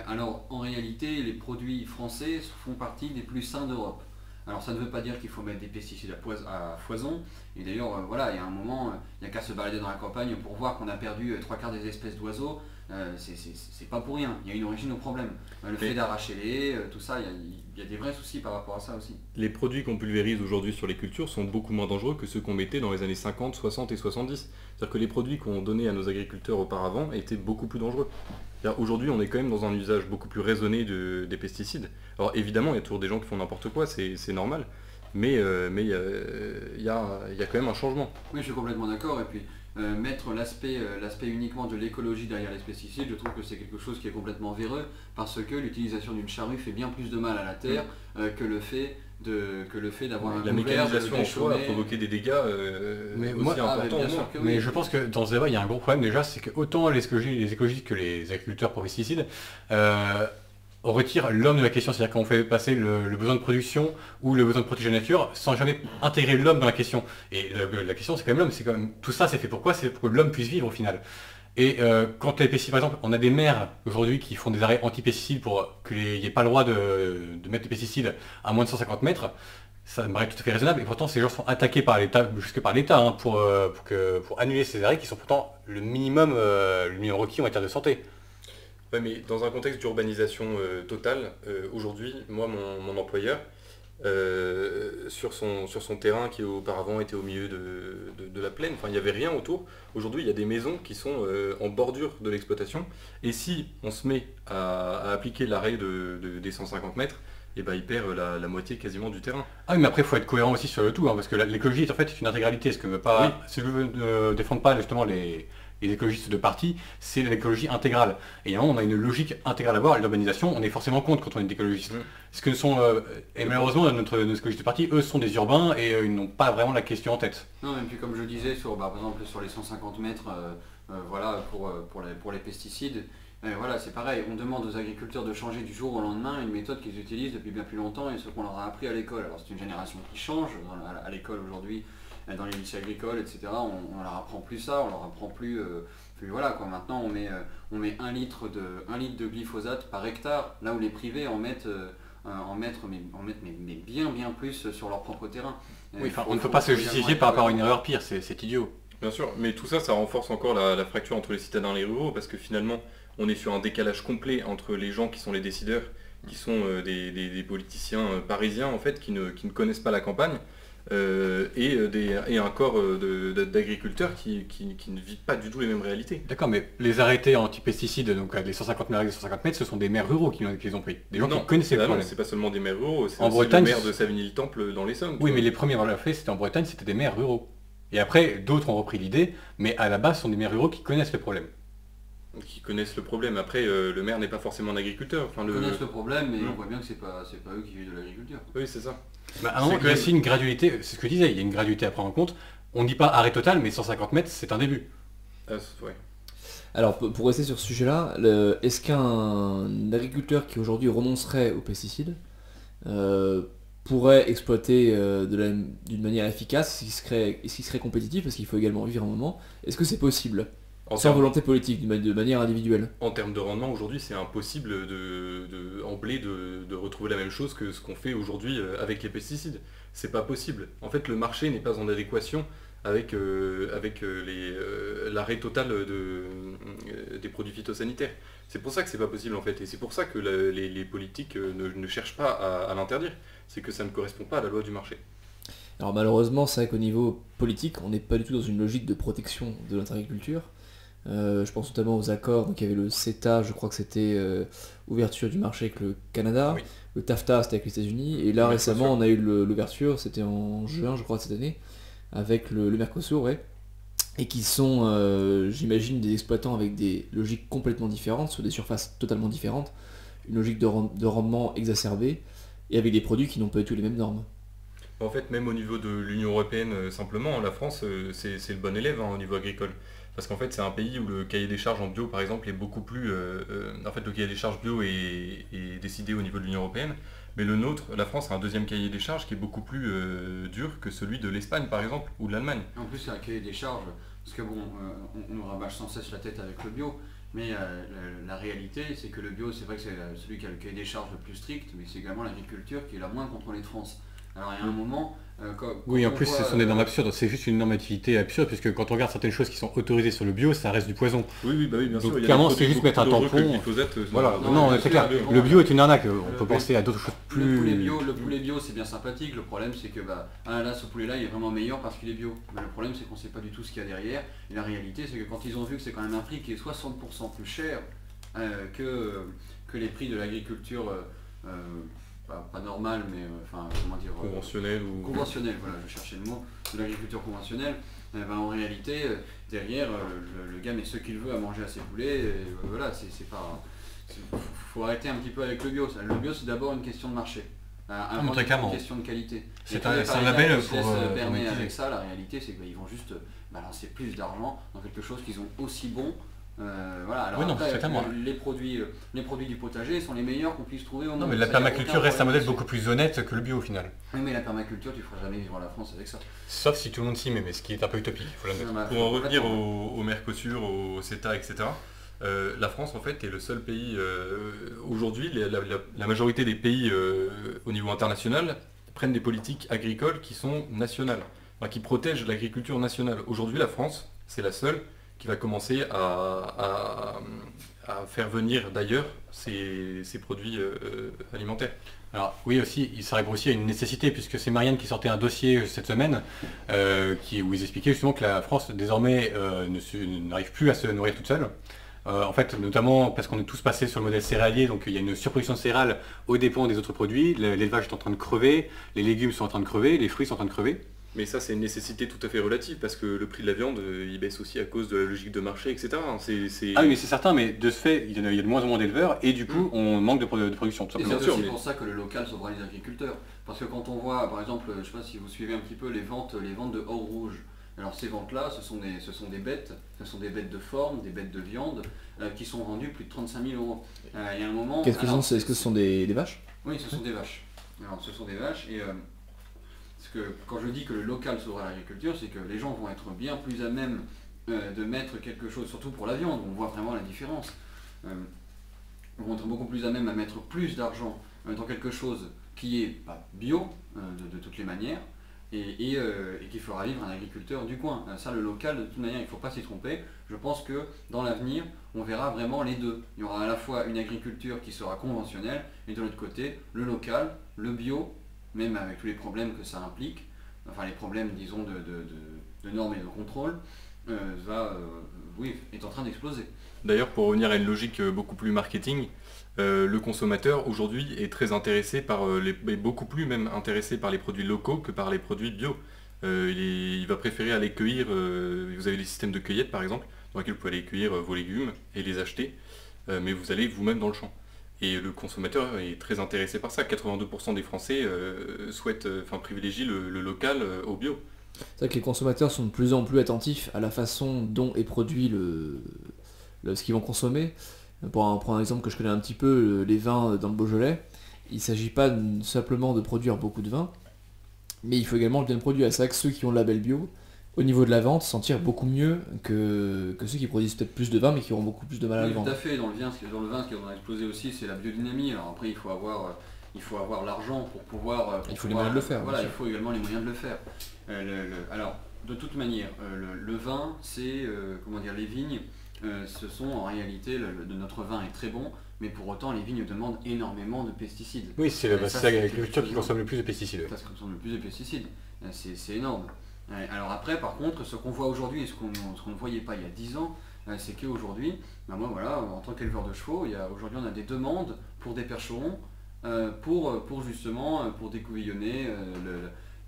Speaker 3: Alors en réalité, les produits français font partie des plus sains d'Europe. Alors ça ne veut pas dire qu'il faut mettre des pesticides à foison, et d'ailleurs voilà, il y a un moment, il n'y a qu'à se balader dans la campagne pour voir qu'on a perdu 3/4 des espèces d'oiseaux. C'est pas pour rien, il y a une origine au problème. Le fait d'arracher les haies, tout ça, il y a des vrais soucis par rapport à ça aussi.
Speaker 2: Les produits qu'on pulvérise aujourd'hui sur les cultures sont beaucoup moins dangereux que ceux qu'on mettait dans les années 50, 60 et 70. C'est-à-dire que les produits qu'on donnait à nos agriculteurs auparavant étaient beaucoup plus dangereux. Aujourd'hui, on est quand même dans un usage beaucoup plus raisonné des pesticides. Alors évidemment, il y a toujours des gens qui font n'importe quoi, c'est normal, mais il y a quand même un changement.
Speaker 3: Oui, je suis complètement d'accord, et puis mettre l'aspect uniquement de l'écologie derrière les pesticides, je trouve que c'est quelque chose qui est complètement véreux, parce que l'utilisation d'une charrue fait bien plus de mal à la terre que le fait d'avoir un
Speaker 2: la mécanisation en soi a provoqué des dégâts aussi importants.
Speaker 4: Mais je pense que dans ce débat, il y a un gros problème déjà, c'est que autant les écologistes que les agriculteurs pour pesticides, on retire l'homme de la question, c'est-à-dire qu'on fait passer le besoin de production ou le besoin de protéger la nature sans jamais intégrer l'homme dans la question. Et la question, c'est quand même l'homme, c'est quand même tout ça, c'est fait pourquoi? C'est pour que l'homme puisse vivre au final. Et quand les pesticides, par exemple, on a des maires aujourd'hui qui font des arrêts anti-pesticides pour qu'il n'y ait pas le droit de mettre des pesticides à moins de 150 mètres, ça me paraît tout à fait raisonnable, et pourtant ces gens sont attaqués par l'État, jusque par l'État, hein, pour annuler ces arrêts qui sont pourtant le minimum requis en matière de santé.
Speaker 2: Ouais, mais dans un contexte d'urbanisation totale, aujourd'hui, moi, mon employeur, sur son terrain qui auparavant était au milieu de la plaine, enfin il n'y avait rien autour, aujourd'hui il y a des maisons qui sont en bordure de l'exploitation, et si on se met à appliquer l'arrêt des 150 mètres, et ben il perd la moitié quasiment du terrain. Ah
Speaker 4: oui, mais après il faut être cohérent aussi sur le tout, hein, parce que l'écologie en fait est une intégralité, ce que je ne défends pas justement les écologistes de parti, c'est l'écologie intégrale. Et on a une logique intégrale à voir, l'urbanisation, on est forcément contre quand on est écologiste. Ce que sont, et malheureusement, nos écologistes de parti, eux, sont des urbains et ils n'ont pas vraiment la question en tête.
Speaker 3: Non, et puis comme je disais, par exemple sur les 150 mètres, voilà, pour les pesticides, voilà, c'est pareil, on demande aux agriculteurs de changer du jour au lendemain une méthode qu'ils utilisent depuis bien plus longtemps et ce qu'on leur a appris à l'école. Alors c'est une génération qui change à l'école aujourd'hui, dans les lycées agricoles, etc. On leur apprend plus ça, on leur apprend plus voilà quoi. Maintenant on met 1 litre de glyphosate par hectare, là où les privés en mettent bien plus sur leur propre terrain.
Speaker 4: Oui, on ne peut pas se justifier par rapport à une erreur pire, c'est idiot.
Speaker 2: Bien sûr, mais tout ça renforce encore la fracture entre les citadins et les ruraux, parce que finalement on est sur un décalage complet entre les gens qui sont les décideurs, qui sont des politiciens parisiens en fait, qui ne connaissent pas la campagne, et un corps d'agriculteurs qui ne vivent pas du tout les mêmes réalités.
Speaker 4: D'accord, mais les arrêtés anti-pesticides, donc les 150 mètres et les 150 mètres, ce sont des maires ruraux qui les ont pris. Des gens qui connaissaient le problème.
Speaker 2: C'est pas seulement des maires ruraux, c'est
Speaker 4: En
Speaker 2: aussi
Speaker 4: Bretagne,
Speaker 2: le maire de Savigny-le-Temple dans l'Essonne.
Speaker 4: Oui, mais les premiers à l'avoir fait, c'était en Bretagne, c'était des maires ruraux. Et après, d'autres ont repris l'idée, mais à la base, ce sont des maires ruraux qui connaissent le problème.
Speaker 2: Qui connaissent le problème. Après, le maire n'est pas forcément un agriculteur. Enfin,
Speaker 3: Ils connaissent le problème, mais on voit bien que c'est pas eux qui vivent de l'agriculture.
Speaker 2: Oui, c'est ça.
Speaker 4: À un moment, il y a aussi une gradualité, c'est ce que je disais, il y a une gradualité à prendre en compte. On ne dit pas arrêt total, mais 150 mètres, c'est un début.
Speaker 2: Ouais.
Speaker 1: Alors pour rester sur ce sujet-là, est-ce qu'un agriculteur qui aujourd'hui renoncerait aux pesticides pourrait exploiter d'une manière efficace, est-ce qu'il serait compétitif, parce qu'il faut également vivre un moment, est-ce que c'est possible sans volonté politique, de manière individuelle?
Speaker 2: En termes de rendement, aujourd'hui, c'est impossible en blé de retrouver la même chose que ce qu'on fait aujourd'hui avec les pesticides. C'est pas possible. En fait, le marché n'est pas en adéquation avec l'arrêt total des produits phytosanitaires. C'est pour ça que c'est pas possible en fait, et c'est pour ça que les politiques ne cherchent pas à l'interdire. C'est que ça ne correspond pas à la loi du marché.
Speaker 1: Alors malheureusement, c'est vrai qu'au niveau politique, on n'est pas du tout dans une logique de protection de notre agriculture. Je pense notamment aux accords, donc il y avait le CETA, je crois que c'était ouverture du marché avec le Canada,
Speaker 4: Oui.
Speaker 1: Le TAFTA c'était avec les États-Unis, et là récemment on a eu l'ouverture, c'était en juin je crois de cette année, avec le Mercosur, ouais, et qui sont, j'imagine, des exploitants avec des logiques complètement différentes, sur des surfaces totalement différentes, une logique de rendement exacerbée, et avec des produits qui n'ont pas du tout les mêmes normes.
Speaker 2: En fait, même au niveau de l'Union Européenne, simplement, la France, c'est le bon élève au niveau agricole. Parce qu'en fait, c'est un pays où le cahier des charges en bio, par exemple, est beaucoup plus... en fait, le cahier des charges bio est décidé au niveau de l'Union Européenne, mais le nôtre, la France, a un deuxième cahier des charges qui est beaucoup plus dur que celui de l'Espagne, par exemple, ou de l'Allemagne.
Speaker 3: En plus, c'est un cahier des charges, parce que bon, on nous rabâche sans cesse la tête avec le bio, mais la réalité, c'est que le bio, c'est vrai que c'est celui qui a le cahier des charges le plus strict, mais c'est également l'agriculture qui est la moins contrôlée de France. Alors il y a un moment...
Speaker 4: Oui, en plus, ce sont des normes absurdes. C'est juste une normativité absurde, puisque quand on regarde certaines choses qui sont autorisées sur le bio, ça reste du poison.
Speaker 2: Oui, bien
Speaker 4: Donc,
Speaker 2: sûr.
Speaker 4: clairement, c'est juste mettre un tampon. Voilà, non, c'est clair. Le bio est une arnaque. On peut penser à d'autres choses plus...
Speaker 3: Le poulet bio, c'est bien sympathique. Le problème, c'est que là, ce poulet-là, il est vraiment meilleur parce qu'il est bio. Mais le problème, c'est qu'on ne sait pas du tout ce qu'il y a derrière. Et la réalité, c'est que quand ils ont vu que c'est quand même un prix qui est 60% plus cher que les prix de l'agriculture... pas normal, mais comment dire... conventionnel, voilà, je cherchais le mot, de l'agriculture conventionnelle, en réalité, derrière, le gars met ce qu'il veut à manger à ses poulets, et voilà, c'est pas... faut arrêter un petit peu avec le bio. Le bio, c'est d'abord une question de marché, avant
Speaker 4: très clairement.
Speaker 3: une question de qualité.
Speaker 4: C'est un label pour...
Speaker 3: Berner avec ça, la réalité, c'est qu'ils vont juste balancer plus d'argent dans quelque chose qu'ils ont aussi bon. Voilà, alors
Speaker 4: oui, non,
Speaker 3: après, les produits du potager sont les meilleurs qu'on puisse trouver au monde.
Speaker 4: Non, mais la permaculture reste un modèle beaucoup plus honnête que le bio au final.
Speaker 3: Oui, mais la permaculture, tu ne feras jamais vivre la France avec ça.
Speaker 4: Sauf si tout le monde s'y met, mais ce qui est un peu utopique, il faut l'admettre.
Speaker 2: Pour en revenir au Mercosur, au CETA, etc., la France en fait est le seul pays, aujourd'hui, la majorité des pays au niveau international prennent des politiques agricoles qui sont nationales, qui protègent l'agriculture nationale. Aujourd'hui, la France, c'est la seule qui va commencer à faire venir d'ailleurs ces produits alimentaires.
Speaker 4: Alors oui aussi, ça répond aussi à une nécessité, puisque c'est Marianne qui sortait un dossier cette semaine où ils expliquaient justement que la France désormais n'arrive plus à se nourrir toute seule. En fait, notamment parce qu'on est tous passés sur le modèle céréalier, donc il y a une surproduction de céréales aux dépens des autres produits, l'élevage est en train de crever, les légumes sont en train de crever, les fruits sont en train de crever.
Speaker 2: Mais ça, c'est une nécessité tout à fait relative, parce que le prix de la viande, il baisse aussi à cause de la logique de marché, etc.
Speaker 4: Ah oui, mais c'est certain, mais de ce fait, il y a de moins en moins d'éleveurs, et du coup, on manque de production, tout simplement.
Speaker 3: Et c'est aussi pour ça que le local sauvera les agriculteurs. Parce que quand on voit, par exemple, je ne sais pas si vous suivez un petit peu les ventes de hors rouge. Alors ces ventes-là, ce sont des bêtes de forme, des bêtes de viande, qui sont vendues plus de 35 000 €. Il y a un moment...
Speaker 1: Qu'est-ce que c'est? Est-ce que ce sont des vaches?
Speaker 3: Oui, ce sont des vaches. Alors ce sont des vaches, et... Parce que quand je dis que le local sauvera l'agriculture, c'est que les gens vont être bien plus à même de mettre quelque chose, surtout pour la viande, on voit vraiment la différence. Ils vont être beaucoup plus à même à mettre plus d'argent dans quelque chose qui est pas bio, de toutes les manières, et qui fera vivre un agriculteur du coin. Ça, le local, de toute manière, il ne faut pas s'y tromper. Je pense que dans l'avenir, on verra vraiment les deux. Il y aura à la fois une agriculture qui sera conventionnelle, et de l'autre côté, le local, le bio, même avec tous les problèmes que ça implique, enfin les problèmes, disons, de normes et de contrôle, est en train d'exploser.
Speaker 2: D'ailleurs, pour revenir à une logique beaucoup plus marketing, le consommateur aujourd'hui est très intéressé par est beaucoup plus même intéressé par les produits locaux que par les produits bio. Il va préférer aller cueillir, vous avez des systèmes de cueillette par exemple, dans lesquels vous pouvez aller cueillir vos légumes et les acheter, mais vous allez vous-même dans le champ. Et le consommateur est très intéressé par ça. 82% des Français privilégient le local au bio.
Speaker 1: C'est vrai que les consommateurs sont de plus en plus attentifs à la façon dont est produit ce qu'ils vont consommer. Pour un exemple que je connais un petit peu, les vins dans le Beaujolais, il ne s'agit pas simplement de produire beaucoup de vin, mais il faut également bien le produire. C'est vrai que ceux qui ont le label bio, au niveau de la vente, s'en tirent beaucoup mieux que ceux qui produisent peut-être plus de vin, mais qui auront beaucoup plus de mal à le vendre.
Speaker 3: Tout à fait. Dans le vin, ce qui a explosé aussi, c'est la biodynamie. Alors après, il faut avoir l'argent pour pouvoir...
Speaker 1: Il faut les moyens de le faire.
Speaker 3: Voilà, il faut également les moyens de le faire. Alors, de toute manière, le vin, c'est... les vignes, ce sont en réalité... notre vin est très bon, mais pour autant, les vignes demandent énormément de pesticides.
Speaker 4: Oui, c'est l'agriculture qui consomme le plus de pesticides.
Speaker 3: Ça consomme le plus de pesticides. C'est énorme. Alors après, par contre, ce qu'on voit aujourd'hui et ce qu'on ne voyait pas il y a 10 ans, c'est qu'aujourd'hui, en tant qu'éleveur de chevaux, aujourd'hui on a des demandes pour des percherons, pour découvillonner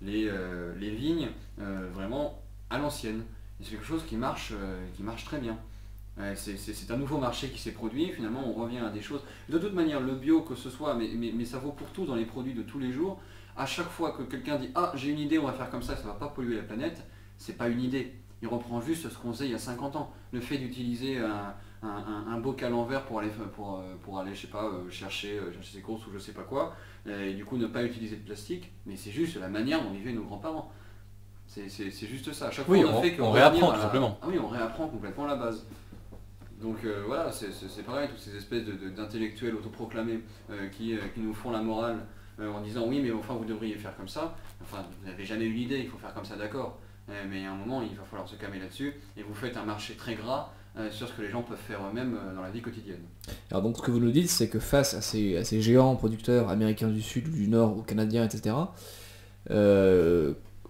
Speaker 3: les vignes vraiment à l'ancienne. Et c'est quelque chose qui marche très bien. C'est un nouveau marché qui s'est produit, finalement on revient à des choses. De toute manière, le bio que ce soit, mais ça vaut pour tout dans les produits de tous les jours. À chaque fois que quelqu'un dit « Ah, j'ai une idée, on va faire comme ça ne va pas polluer la planète », c'est pas une idée. Il reprend juste ce qu'on faisait il y a 50 ans. Le fait d'utiliser un bocal en verre pour aller je sais pas, chercher ses courses ou je sais pas quoi, et du coup ne pas utiliser de plastique, mais c'est juste la manière dont vivaient nos grands-parents. C'est juste ça. À chaque fois,
Speaker 4: on réapprend tout simplement.
Speaker 3: Ah oui, on réapprend complètement la base. Donc c'est pareil, toutes ces espèces d'intellectuels autoproclamés qui nous font la morale en disant oui mais enfin vous devriez faire comme ça, enfin vous n'avez jamais eu l'idée, il faut faire comme ça d'accord, mais à un moment il va falloir se calmer là-dessus et vous faites un marché très gras sur ce que les gens peuvent faire eux-mêmes dans la vie quotidienne.
Speaker 1: Alors donc ce que vous nous dites c'est que face à ces géants producteurs américains du Sud, du Nord ou canadiens etc.,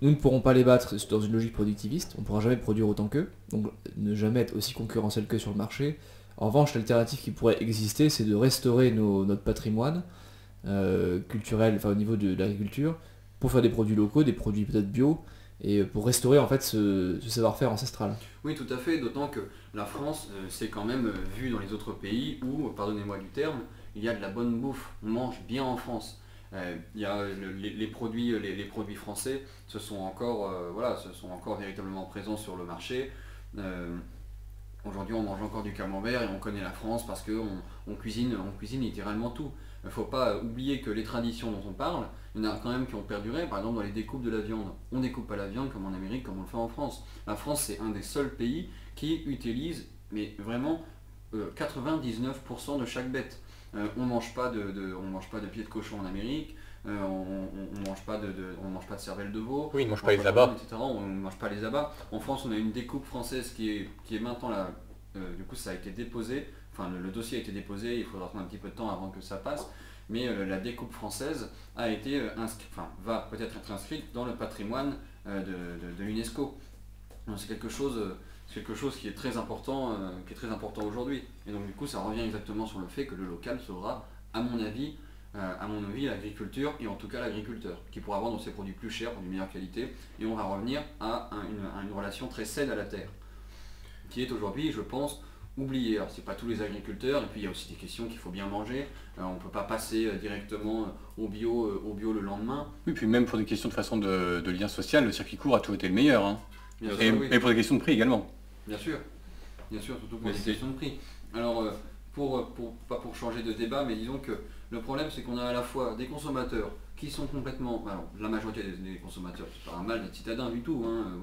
Speaker 1: nous ne pourrons pas les battre dans une logique productiviste, on ne pourra jamais produire autant qu'eux, donc ne jamais être aussi concurrentiel qu'eux sur le marché. En revanche, l'alternative qui pourrait exister, c'est de restaurer notre patrimoine culturel, au niveau de l'agriculture, pour faire des produits locaux, des produits peut-être bio, et pour restaurer en fait ce savoir-faire ancestral.
Speaker 3: Oui, tout à fait, d'autant que la France, c'est quand même vu dans les autres pays où, pardonnez-moi du terme, il y a de la bonne bouffe, on mange bien en France. Il y a les produits français se sont encore véritablement présents sur le marché. Aujourd'hui on mange encore du camembert et on connaît la France parce qu'on cuisine littéralement tout. Il ne faut pas oublier que les traditions dont on parle, il y en a quand même qui ont perduré, par exemple dans les découpes de la viande. On ne découpe pas la viande comme en Amérique, comme on le fait en France. La France c'est un des seuls pays qui utilise, mais vraiment 99% de chaque bête. On ne mange pas de pieds de cochon en Amérique, on ne mange pas de cervelle de veau,
Speaker 4: oui, on ne mange pas les abats,
Speaker 3: etc. On ne mange pas les abats. En France, on a une découpe française qui est maintenant là. Du coup, ça a été déposé. Enfin, le dossier a été déposé. Il faudra attendre un petit peu de temps avant que ça passe. Mais la découpe française a été va peut-être être inscrite dans le patrimoine de l'UNESCO. Donc c'est quelque chose qui est très important, aujourd'hui. Et donc du coup, ça revient exactement sur le fait que le local sera, à mon avis, l'agriculture, et en tout cas l'agriculteur, qui pourra vendre ses produits plus chers, de meilleure qualité, et on va revenir à une relation très saine à la terre, qui est aujourd'hui, je pense, oubliée. Alors c'est pas tous les agriculteurs, et puis il y a aussi des questions qu'il faut bien manger, on ne peut pas passer directement au bio le lendemain.
Speaker 4: Oui, puis même pour des questions de façon de lien social, le circuit court a toujours été le meilleur, hein. Et pour des questions de prix également.
Speaker 3: Bien sûr, surtout pour des questions de prix. Alors, pas pour changer de débat, mais disons que le problème c'est qu'on a à la fois des consommateurs qui sont complètement... Alors, la majorité des consommateurs, c'est pas un mal d'être citadin du tout, hein,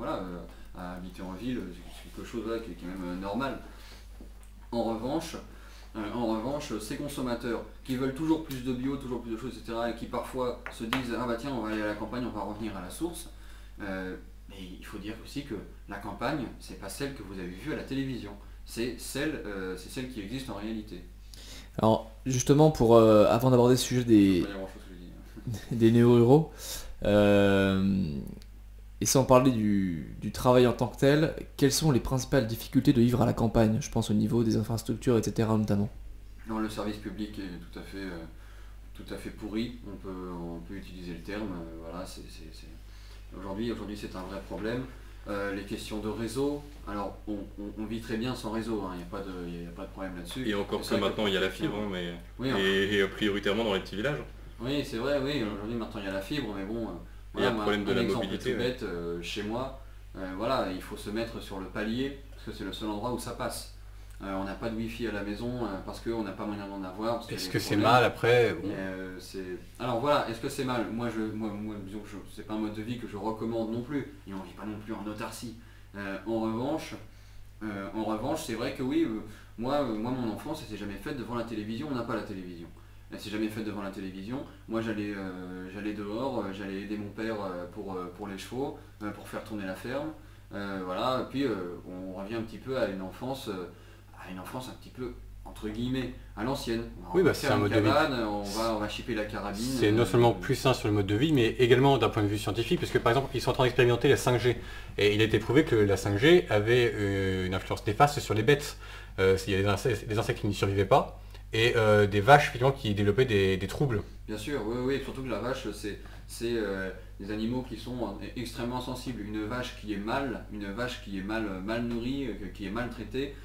Speaker 3: à habiter en ville, c'est quelque chose qui est même normal. En revanche, ces consommateurs qui veulent toujours plus de bio, toujours plus de choses, etc., et qui parfois se disent « Ah bah tiens, on va aller à la campagne, on va revenir à la source », mais il faut dire aussi que la campagne, c'est pas celle que vous avez vue à la télévision, c'est celle qui existe en réalité.
Speaker 1: Alors justement, avant d'aborder ce sujet des néo-ruraux, Et sans parler du travail en tant que tel, quelles sont les principales difficultés de vivre à la campagne? Je pense au niveau des infrastructures, etc. notamment.
Speaker 3: Non, le service public est tout à fait pourri, on peut utiliser le terme, voilà, aujourd'hui c'est un vrai problème. Les questions de réseau, alors on vit très bien sans réseau, il n'y a pas de problème là-dessus.
Speaker 2: Et encore que maintenant il y a la fibre, mais
Speaker 3: oui,
Speaker 2: et prioritairement dans les petits villages.
Speaker 3: Oui, c'est vrai, oui, aujourd'hui maintenant il y a la fibre, mais bon,
Speaker 2: il y a le problème de la
Speaker 3: exemple
Speaker 2: mobilité.
Speaker 3: Tout bête, chez moi, voilà, il faut se mettre sur le palier, parce que c'est le seul endroit où ça passe. On n'a pas de wifi à la maison parce qu'on n'a pas moyen d'en avoir.
Speaker 4: Est-ce que c'est mal après bon.
Speaker 3: Alors voilà, est-ce que c'est mal? Moi, disons que c'est pas un mode de vie que je recommande non plus, et on ne vit pas non plus en autarcie. En revanche, c'est vrai que oui, moi mon enfance, elle s'est jamais faite devant la télévision, on n'a pas la télévision. Elle s'est jamais faite devant la télévision. Moi j'allais dehors, j'allais aider mon père pour les chevaux, pour faire tourner la ferme. Voilà, et puis on revient un petit peu à une enfance un petit peu entre guillemets à l'ancienne.
Speaker 4: Oui, c'est un mode de vie.
Speaker 3: On va chipper la carabine.
Speaker 4: C'est non seulement plus sain sur le mode de vie, mais également d'un point de vue scientifique, parce que par exemple, ils sont en train d'expérimenter la 5G. Et il a été prouvé que la 5G avait une influence néfaste sur les bêtes. Il y a des insectes qui n'y survivaient pas, et des vaches finalement qui développaient des troubles.
Speaker 3: Bien sûr, oui, surtout que la vache, c'est des animaux qui sont extrêmement sensibles. Une vache qui est mal nourrie, qui est maltraitée,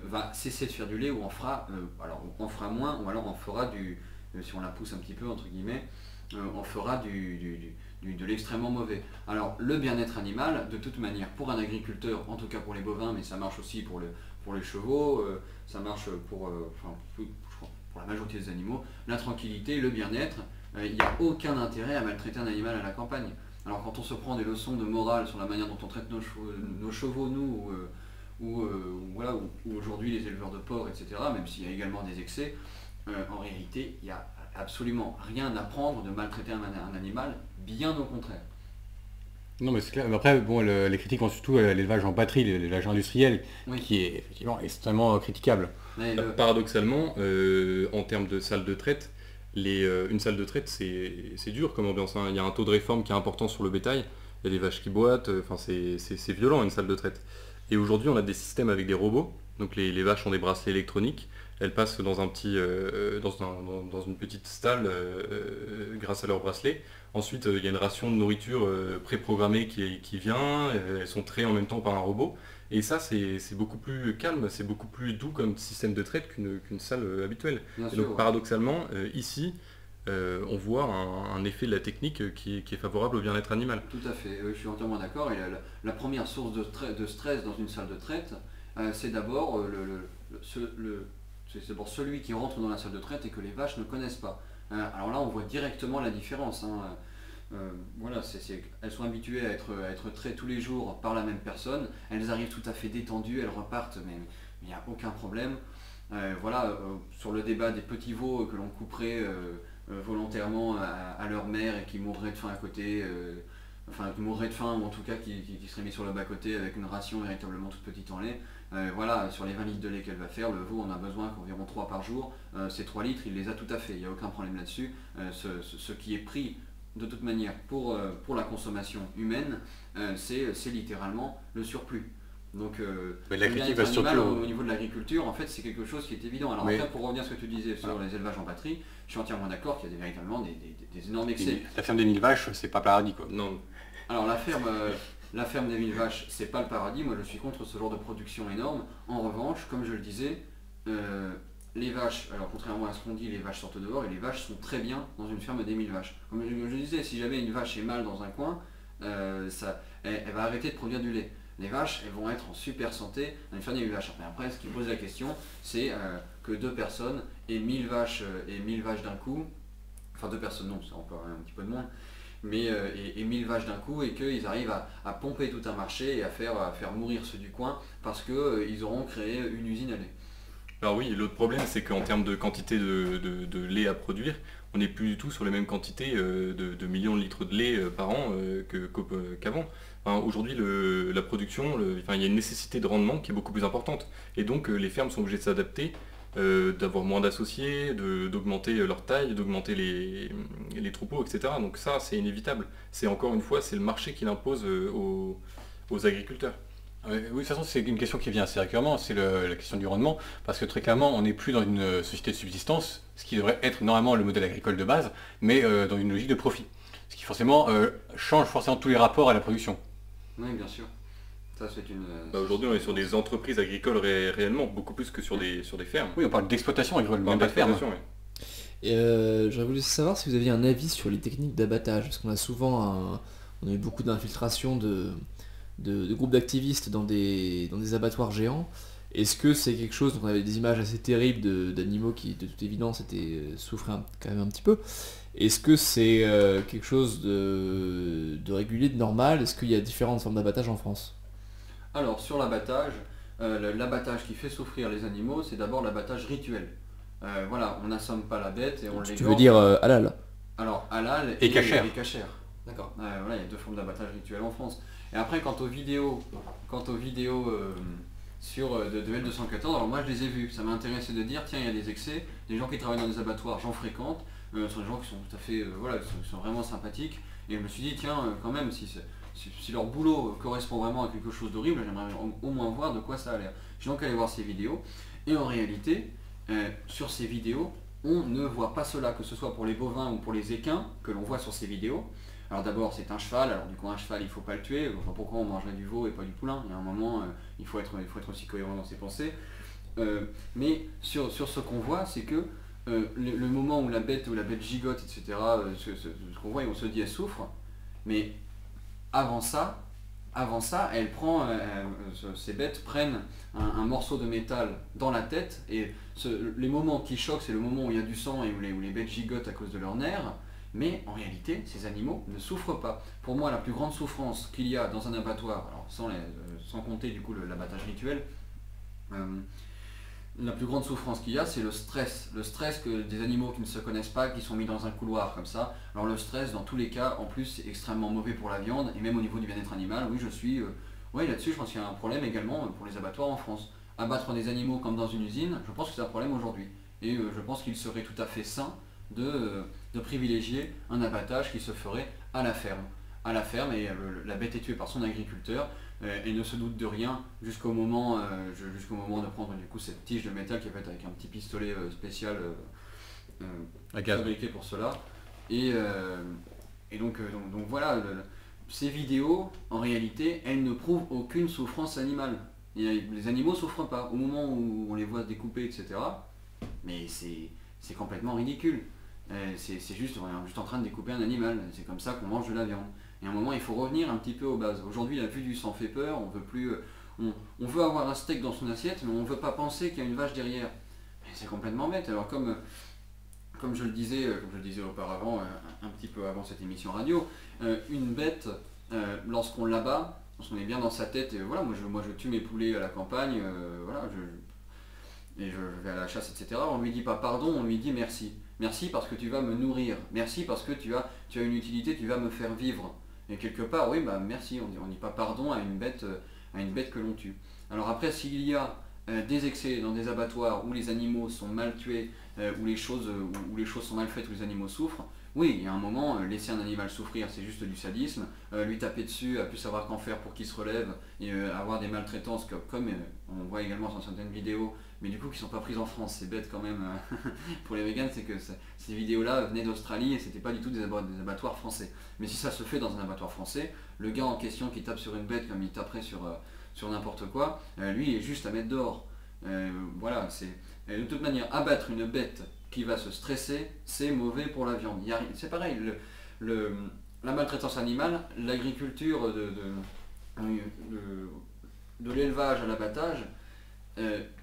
Speaker 3: va cesser de faire du lait ou en fera moins, ou alors on fera si on la pousse un petit peu entre guillemets, on fera de l'extrêmement mauvais. Alors le bien-être animal, de toute manière, pour un agriculteur, en tout cas pour les bovins, mais ça marche aussi pour les chevaux, ça marche pour la majorité des animaux, la tranquillité, le bien-être, il n'y a aucun intérêt à maltraiter un animal à la campagne. Alors quand on se prend des leçons de morale sur la manière dont on traite nos chevaux nous, ou aujourd'hui les éleveurs de porcs, etc., même s'il y a également des excès, en réalité, il n'y a absolument rien à prendre de maltraiter un animal, bien au contraire.
Speaker 4: Non mais c'est clair, mais après bon, les critiques ont surtout l'élevage en batterie, l'élevage industriel,
Speaker 3: Oui.
Speaker 4: qui est effectivement extrêmement critiquable.
Speaker 2: Paradoxalement, en termes de salle de traite, une salle de traite c'est dur comme ambiance, hein. Il y a un taux de réforme qui est important sur le bétail, il y a des vaches qui boitent, c'est violent une salle de traite. Et aujourd'hui, on a des systèmes avec des robots. Donc les vaches ont des bracelets électroniques. Elles passent dans une petite stalle grâce à leur bracelet. Ensuite, il y a une ration de nourriture préprogrammée qui vient. Elles sont traitées en même temps par un robot. Et ça, c'est beaucoup plus calme, c'est beaucoup plus doux comme système de traite qu'une salle habituelle. Et donc paradoxalement, ici, on voit un effet de la technique qui est favorable au bien-être animal.
Speaker 3: Tout à fait, je suis entièrement d'accord. Et la première source de stress dans une salle de traite, c'est d'abord celui qui rentre dans la salle de traite et que les vaches ne connaissent pas. Alors là, on voit directement la différence. Voilà, elles sont habituées à être traitées tous les jours par la même personne. Elles arrivent tout à fait détendues, elles repartent, mais il n'y a aucun problème. Sur le débat des petits veaux que l'on couperait volontairement à leur mère et qui mourraient de faim à côté, qui mourraient de faim ou en tout cas qui seraient mis sur le bas-côté avec une ration véritablement toute petite en lait. Sur les 20 litres de lait qu'elle va faire, le veau en a besoin qu'environ 3 par jour. Ces 3 litres, il les a tout à fait, il n'y a aucun problème là-dessus. Ce qui est pris de toute manière pour la consommation humaine, c'est littéralement le surplus. Donc,
Speaker 4: mais la critique va surtout
Speaker 3: au niveau de l'agriculture, en fait, c'est quelque chose qui est évident. Alors après, pour revenir à ce que tu disais sur les élevages en batterie, je suis entièrement d'accord qu'il y a véritablement des énormes excès.
Speaker 4: La ferme des 1000 vaches, c'est pas paradis quoi.
Speaker 2: Non.
Speaker 3: Alors la ferme des 1000 vaches, c'est pas le paradis. Moi, je suis contre ce genre de production énorme. En revanche, comme je le disais, les vaches, alors contrairement à ce qu'on dit, les vaches sortent dehors et les vaches sont très bien dans une ferme des 1000 vaches. Comme je disais, si jamais une vache est mal dans un coin, elle va arrêter de produire du lait. Les vaches, elles vont être en super santé dans une ferme des 1000 vaches. Après, ce qui pose la question, c'est que 2 personnes aient 1000 vaches d'un coup. Enfin, 2 personnes, non, c'est encore un petit peu de moins. Mais et 1000 vaches d'un coup et qu'ils arrivent à pomper tout un marché et à faire mourir ceux du coin parce qu'ils auront créé une usine à lait.
Speaker 2: Alors oui, l'autre problème, c'est qu'en termes de quantité de lait à produire, on n'est plus du tout sur les mêmes quantités de millions de litres de lait par an qu'avant. Aujourd'hui, la production, il y a une nécessité de rendement qui est beaucoup plus importante. Et donc, les fermes sont obligées de s'adapter. d'avoir moins d'associés, d'augmenter leur taille, d'augmenter les troupeaux, etc. Donc ça, c'est inévitable. C'est encore une fois, c'est le marché qui l'impose aux agriculteurs.
Speaker 4: Oui, de toute façon, c'est une question qui vient assez régulièrement, c'est la question du rendement, parce que très clairement, on n'est plus dans une société de subsistance, ce qui devrait être normalement le modèle agricole de base, mais dans une logique de profit. Ce qui forcément change forcément tous les rapports à la production.
Speaker 3: Oui, bien sûr. Ça, c'est une...
Speaker 2: Aujourd'hui, on est sur des entreprises agricoles réellement, beaucoup plus que sur des fermes.
Speaker 4: Oui, on parle d'exploitation agricole, même pas de ferme.
Speaker 2: D'exploitation, oui.
Speaker 1: Et j'aurais voulu savoir si vous aviez un avis sur les techniques d'abattage, parce qu'on a souvent on a eu beaucoup d'infiltration de groupes d'activistes dans des abattoirs géants. Est-ce que c'est quelque chose, donc on avait des images assez terribles d'animaux qui, de toute évidence, souffraient quand même un petit peu. Est-ce que c'est quelque chose de régulier, de normal? Est-ce qu'il y a différentes formes d'abattage en France?
Speaker 3: Alors, sur l'abattage, l'abattage qui fait souffrir les animaux, c'est d'abord l'abattage rituel. Voilà, on n'assomme pas la bête et on l'égorge.
Speaker 1: Tu veux dire halal?
Speaker 3: Alors, halal
Speaker 4: Et cachère.
Speaker 3: D'accord. Voilà, il y a deux formes d'abattage rituel en France. Et après, quant aux vidéos sur de L214, alors moi je les ai vues. Ça m'a intéressé de dire, tiens, il y a des excès, des gens qui travaillent dans des abattoirs, j'en fréquente, ce sont des gens qui sont tout à fait, voilà, qui sont vraiment sympathiques. Et je me suis dit, tiens, quand même, si leur boulot correspond vraiment à quelque chose d'horrible, j'aimerais au moins voir de quoi ça a l'air. J'ai donc allé voir ces vidéos, et en réalité, sur ces vidéos, on ne voit pas cela, que ce soit pour les bovins ou pour les équins, que l'on voit sur ces vidéos. Alors d'abord c'est un cheval, alors du coup un cheval il ne faut pas le tuer, enfin, pourquoi on mangerait du veau et pas du poulain? Il y a un moment, il faut être aussi cohérent dans ses pensées. Mais sur ce qu'on voit, c'est que le moment où la bête gigote, etc., ce qu'on voit, et on se dit elle souffre, mais avant ça, elle prend, ces bêtes prennent un morceau de métal dans la tête, et les moments qui choquent, c'est le moment où il y a du sang et où les bêtes gigotent à cause de leurs nerfs. Mais en réalité, ces animaux ne souffrent pas. Pour moi, la plus grande souffrance qu'il y a dans un abattoir, alors sans compter du coup l'abattage rituel, la plus grande souffrance qu'il y a, c'est le stress. Le stress que des animaux qui ne se connaissent pas, qui sont mis dans un couloir comme ça. Alors le stress, dans tous les cas, en plus, c'est extrêmement mauvais pour la viande, et même au niveau du bien-être animal, oui, là-dessus, je pense qu'il y a un problème également pour les abattoirs en France. Abattre des animaux comme dans une usine, je pense que c'est un problème aujourd'hui. Et je pense qu'il serait tout à fait sain de privilégier un abattage qui se ferait à la ferme. À la ferme, et la bête est tuée par son agriculteur, et ne se doute de rien jusqu'au moment de prendre du coup cette tige de métal qui est faite avec un petit pistolet spécial fabriqué pour cela. Et donc voilà, ces vidéos, en réalité, elles ne prouvent aucune souffrance animale. Les animaux ne souffrent pas. Au moment où on les voit se découper, etc., mais c'est complètement ridicule. C'est juste, on est juste en train de découper un animal, c'est comme ça qu'on mange de la viande. Et à un moment, il faut revenir un petit peu aux bases. Aujourd'hui, la vue du sang fait peur, on veut plus, on veut avoir un steak dans son assiette, mais on ne veut pas penser qu'il y a une vache derrière. C'est complètement bête. Alors comme je le disais auparavant, un petit peu avant cette émission radio, une bête, lorsqu'on l'abat, lorsqu'on est bien dans sa tête, et voilà, moi je tue mes poulets à la campagne, voilà, et je vais à la chasse, etc. On lui dit pas pardon, on lui dit merci. Merci parce que tu vas me nourrir. Merci parce que tu as une utilité, tu vas me faire vivre. Et quelque part, oui, bah merci, on dit pas pardon à une bête que l'on tue. Alors après, s'il y a des excès dans des abattoirs où les animaux sont mal tués, où les choses sont mal faites, où les animaux souffrent, oui, il y a un moment, laisser un animal souffrir, c'est juste du sadisme. Lui taper dessus, plus savoir qu'en faire pour qu'il se relève, et avoir des maltraitances comme on voit également dans certaines vidéos, mais du coup qui sont pas prises en France. C'est bête quand même pour les véganes, c'est que ces vidéos-là venaient d'Australie et c'était pas du tout des abattoirs français. Mais si ça se fait dans un abattoir français, le gars en question qui tape sur une bête comme il taperait sur n'importe quoi, lui il est juste à mettre dehors. Voilà, de toute manière, abattre une bête qui va se stresser, c'est mauvais pour la viande. C'est pareil, la maltraitance animale, l'agriculture de l'élevage à l'abattage,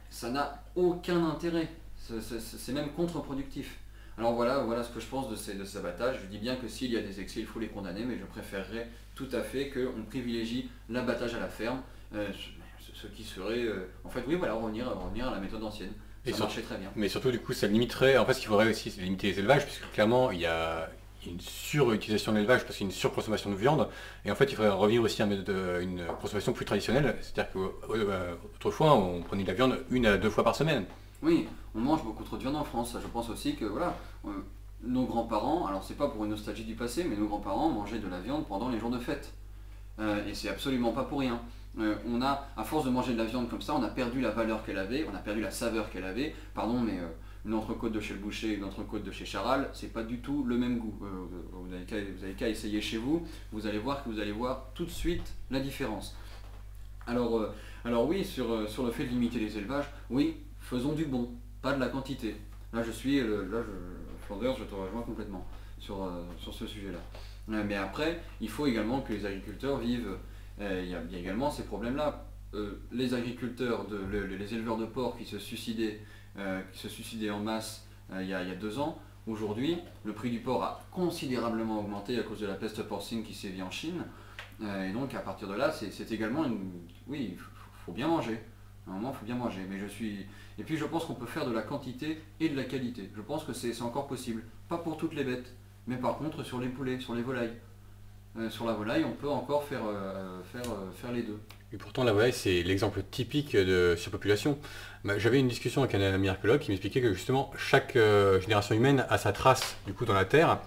Speaker 3: ça n'a aucun intérêt. C'est même contre-productif. Alors voilà ce que je pense de ces abattages. Je dis bien que s'il y a des excès, il faut les condamner, mais je préférerais tout à fait qu'on privilégie l'abattage à la ferme, ce qui serait, en fait, oui, voilà, revenir à la méthode ancienne. Ça marchait très bien.
Speaker 4: Mais surtout, du coup, ça limiterait, en fait, ce qu'il faudrait aussi, c'est limiter les élevages, puisque clairement, il y a une surutilisation de l'élevage parce qu'il y a une surconsommation de viande, et en fait il faudrait revenir aussi à une consommation plus traditionnelle, c'est-à-dire qu'autrefois on prenait de la viande 1 à 2 fois par semaine.
Speaker 3: Oui, on mange beaucoup trop de viande en France. Je pense aussi que voilà, nos grands-parents, alors c'est pas pour une nostalgie du passé, mais nos grands-parents mangeaient de la viande pendant les jours de fête. Et c'est absolument pas pour rien. À force de manger de la viande comme ça, on a perdu la valeur qu'elle avait, on a perdu la saveur qu'elle avait. Pardon, mais une entrecôte de chez le boucher et une entrecôte de chez Charal, c'est pas du tout le même goût. Vous avez qu'à essayer chez vous, vous allez voir que vous allez voir tout de suite la différence. Alors oui, sur le fait de limiter les élevages, oui, faisons du bon, pas de la quantité. Flanders, je te rejoins complètement sur ce sujet-là. Mais après, il faut également que les agriculteurs vivent. Il y a également ces problèmes-là. Les agriculteurs, les éleveurs de porcs qui se suicidaient en masse il y a 2 ans, aujourd'hui, le prix du porc a considérablement augmenté à cause de la peste porcine qui sévit en Chine. Et donc à partir de là, c'est également oui, il faut bien manger. À un moment, il faut bien manger. Et puis je pense qu'on peut faire de la quantité et de la qualité. Je pense que c'est encore possible. Pas pour toutes les bêtes, mais par contre sur les poulets, sur les volailles. Sur la volaille, on peut encore faire les deux.
Speaker 4: Et pourtant, la volaille, c'est l'exemple typique de surpopulation. J'avais une discussion avec un ami archéologue qui m'expliquait que justement, chaque génération humaine a sa trace du coup dans la Terre,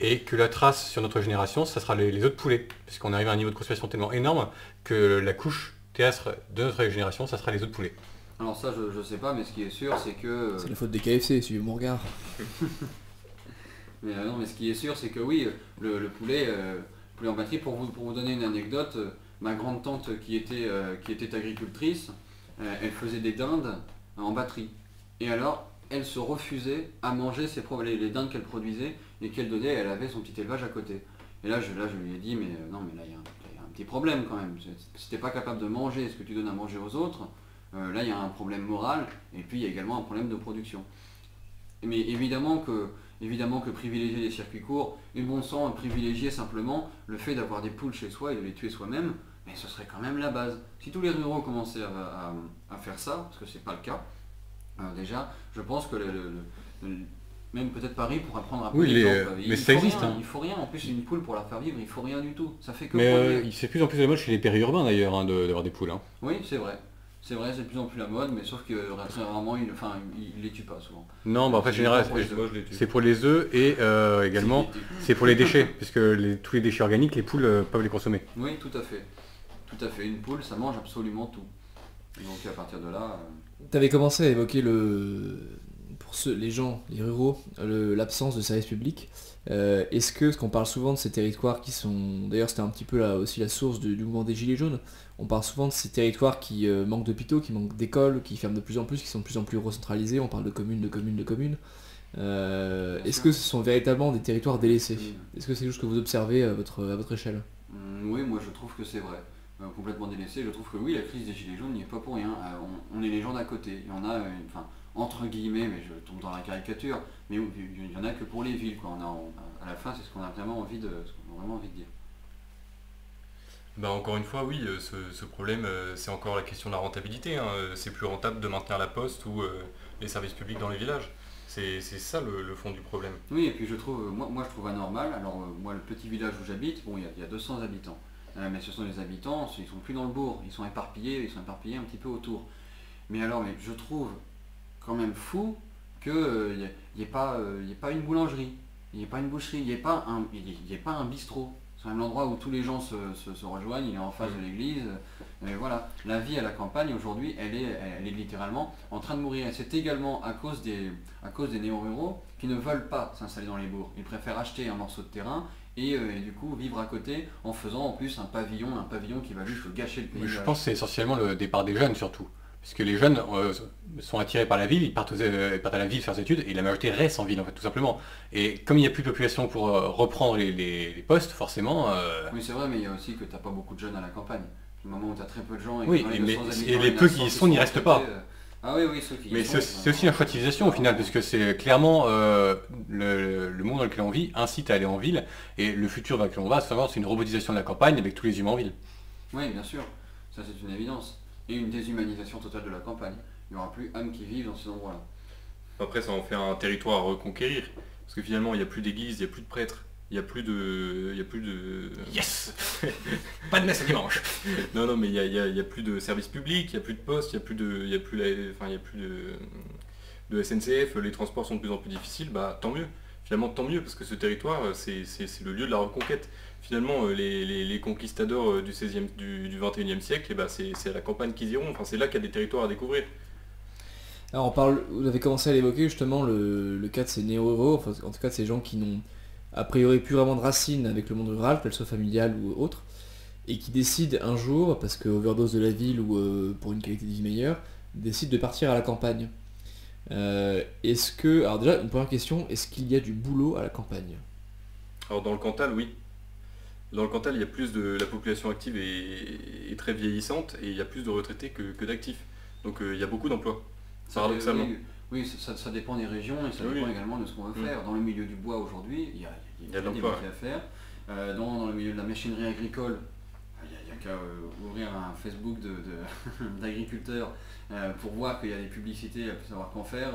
Speaker 4: et que la trace sur notre génération, ça sera les autres poulets, puisqu'on arrive à un niveau de consommation tellement énorme que la couche terrestre de notre génération, ça sera les autres poulets.
Speaker 3: Alors ça, je sais pas, mais ce qui est sûr, c'est que...
Speaker 1: C'est la faute des KFC, suivez mon regard.
Speaker 3: Mais non, mais ce qui est sûr, c'est que oui, le poulet en batterie, pour vous donner une anecdote, ma grande-tante qui était agricultrice, elle faisait des dindes en batterie. Et alors, elle se refusait à manger les dindes qu'elle produisait et qu'elle donnait, elle avait son petit élevage à côté. Et là, je lui ai dit, mais non, mais là, il y a un petit problème quand même. Si tu n'es pas capable de manger ce que tu donnes à manger aux autres, là, il y a un problème moral, et puis il y a également un problème de production. Mais évidemment que privilégier les circuits courts, et bon sang, privilégier simplement le fait d'avoir des poules chez soi et de les tuer soi-même, mais ce serait quand même la base. Si tous les ruraux commençaient à faire ça, parce que c'est pas le cas, déjà, je pense que même peut-être Paris pourra prendre un peu l'exemple.
Speaker 4: Mais ça existe.
Speaker 3: Il faut rien, en plus une poule pour la faire vivre, il faut rien du tout. Ça fait que
Speaker 4: Mais c'est de plus en plus la mode chez les périurbains d'ailleurs, d'avoir des poules.
Speaker 3: Oui, c'est vrai. C'est vrai, c'est de plus en plus la mode, mais sauf que très rarement, il les tue pas souvent.
Speaker 4: Non, en fait, général, c'est pour les œufs et également c'est pour les déchets, puisque tous les déchets organiques, les poules peuvent les consommer.
Speaker 3: Oui, tout à fait. Tout à fait. Une poule, ça mange absolument tout. Donc à partir de là...
Speaker 1: Tu avais commencé à évoquer pour les gens, les ruraux, l'absence de services publics. Est-ce que, parce qu'on parle souvent de ces territoires qui sont... D'ailleurs, c'était un petit peu aussi la source du mouvement des Gilets jaunes. On parle souvent de ces territoires qui manquent d'hôpitaux, qui manquent d'écoles, qui ferment de plus en plus, qui sont de plus en plus recentralisés. On parle de communes. Est-ce que ce sont véritablement des territoires délaissés? Est-ce que c'est quelque chose que vous observez à votre échelle?
Speaker 3: Oui, moi je trouve que c'est vrai. Complètement délaissé. Je trouve que oui, la crise des Gilets jaunes n'y est pas pour rien. On est les gens d'à côté. Il y en a, entre guillemets, mais je tombe dans la caricature, mais il n'y en a que pour les villes, quoi. À la fin, c'est ce qu'on a vraiment envie de dire.
Speaker 2: Bah encore une fois, oui, ce problème, c'est encore la question de la rentabilité. Hein. C'est plus rentable de maintenir la poste ou les services publics dans les villages. C'est ça le fond du problème.
Speaker 3: Oui, et puis je trouve anormal. Alors moi, le petit village où j'habite, bon, il y a 200 habitants. Mais ce sont des habitants, ils sont plus dans le bourg, ils sont éparpillés un petit peu autour. Mais je trouve quand même fou qu'il n'y ait pas une boulangerie, il n'y ait pas une boucherie, il n'y ait pas un bistrot. C'est même l'endroit où tous les gens se rejoignent, il est en face de l'église. Et voilà, la vie à la campagne aujourd'hui, elle est littéralement en train de mourir. Et c'est également à cause des néo-ruraux qui ne veulent pas s'installer dans les bourgs. Ils préfèrent acheter un morceau de terrain et du coup vivre à côté en faisant en plus un pavillon qui va juste gâcher le paysage.
Speaker 4: Je pense que c'est essentiellement le départ des jeunes surtout. Parce que les jeunes sont attirés par la ville, ils partent à la ville faire des études et la majorité reste en ville en fait tout simplement. Et comme il n'y a plus de population pour reprendre les postes, forcément...
Speaker 3: Oui c'est vrai, mais il y a aussi que tu n'as pas beaucoup de jeunes à la campagne. Au moment où tu as très peu de gens et
Speaker 4: oui, et les peu qui y sont n'y restent pas.
Speaker 3: Ah oui, ceux qui y sont.
Speaker 4: Mais c'est aussi une choitisation au final, parce que c'est clairement le monde dans lequel on vit incite à aller en ville, et le futur dans lequel on va, c'est une robotisation de la campagne avec tous les humains en ville.
Speaker 3: Oui, bien sûr, ça c'est une évidence. Et une déshumanisation totale de la campagne. Il n'y aura plus âmes qui vivent dans ces endroits-là.
Speaker 2: Après, ça en fait un territoire à reconquérir, parce que finalement, il n'y a plus d'église, il n'y a plus de prêtres. Il n'y a plus de...
Speaker 4: Yes. Pas de messe le dimanche.
Speaker 2: Non, mais il y a plus de services publics, il n'y a plus de postes, il n'y a plus de... de SNCF, les transports sont de plus en plus difficiles, bah tant mieux. Finalement, tant mieux, parce que ce territoire, c'est le lieu de la reconquête. Finalement, les conquistadors du 16e, du 21e siècle, et bah, c'est à la campagne qu'ils iront. Enfin, c'est là qu'il y a des territoires à découvrir.
Speaker 1: Alors vous avez commencé à l'évoquer justement le cas de ces néo-ruraux, enfin, en tout cas de ces gens qui n'ont a priori plus vraiment de racines avec le monde rural, qu'elles soient familiales ou autres, et qui décident un jour, parce que overdose de la ville ou pour une qualité de vie meilleure, décident de partir à la campagne. Alors déjà, une première question, est-ce qu'il y a du boulot à la campagne?
Speaker 2: Alors dans le Cantal, oui. Dans le Cantal, il y a plus de... La population active est très vieillissante et il y a plus de retraités que d'actifs. Donc il y a beaucoup d'emplois, paradoxalement.
Speaker 3: Oui, ça dépend des régions et ça dépend également de ce qu'on veut faire. Dans le milieu du bois aujourd'hui, il y a des métiers à faire. Dans le milieu de la machinerie agricole, il n'y a qu'à ouvrir un Facebook d'agriculteurs pour voir qu'il y a des publicités, pour savoir qu'en faire.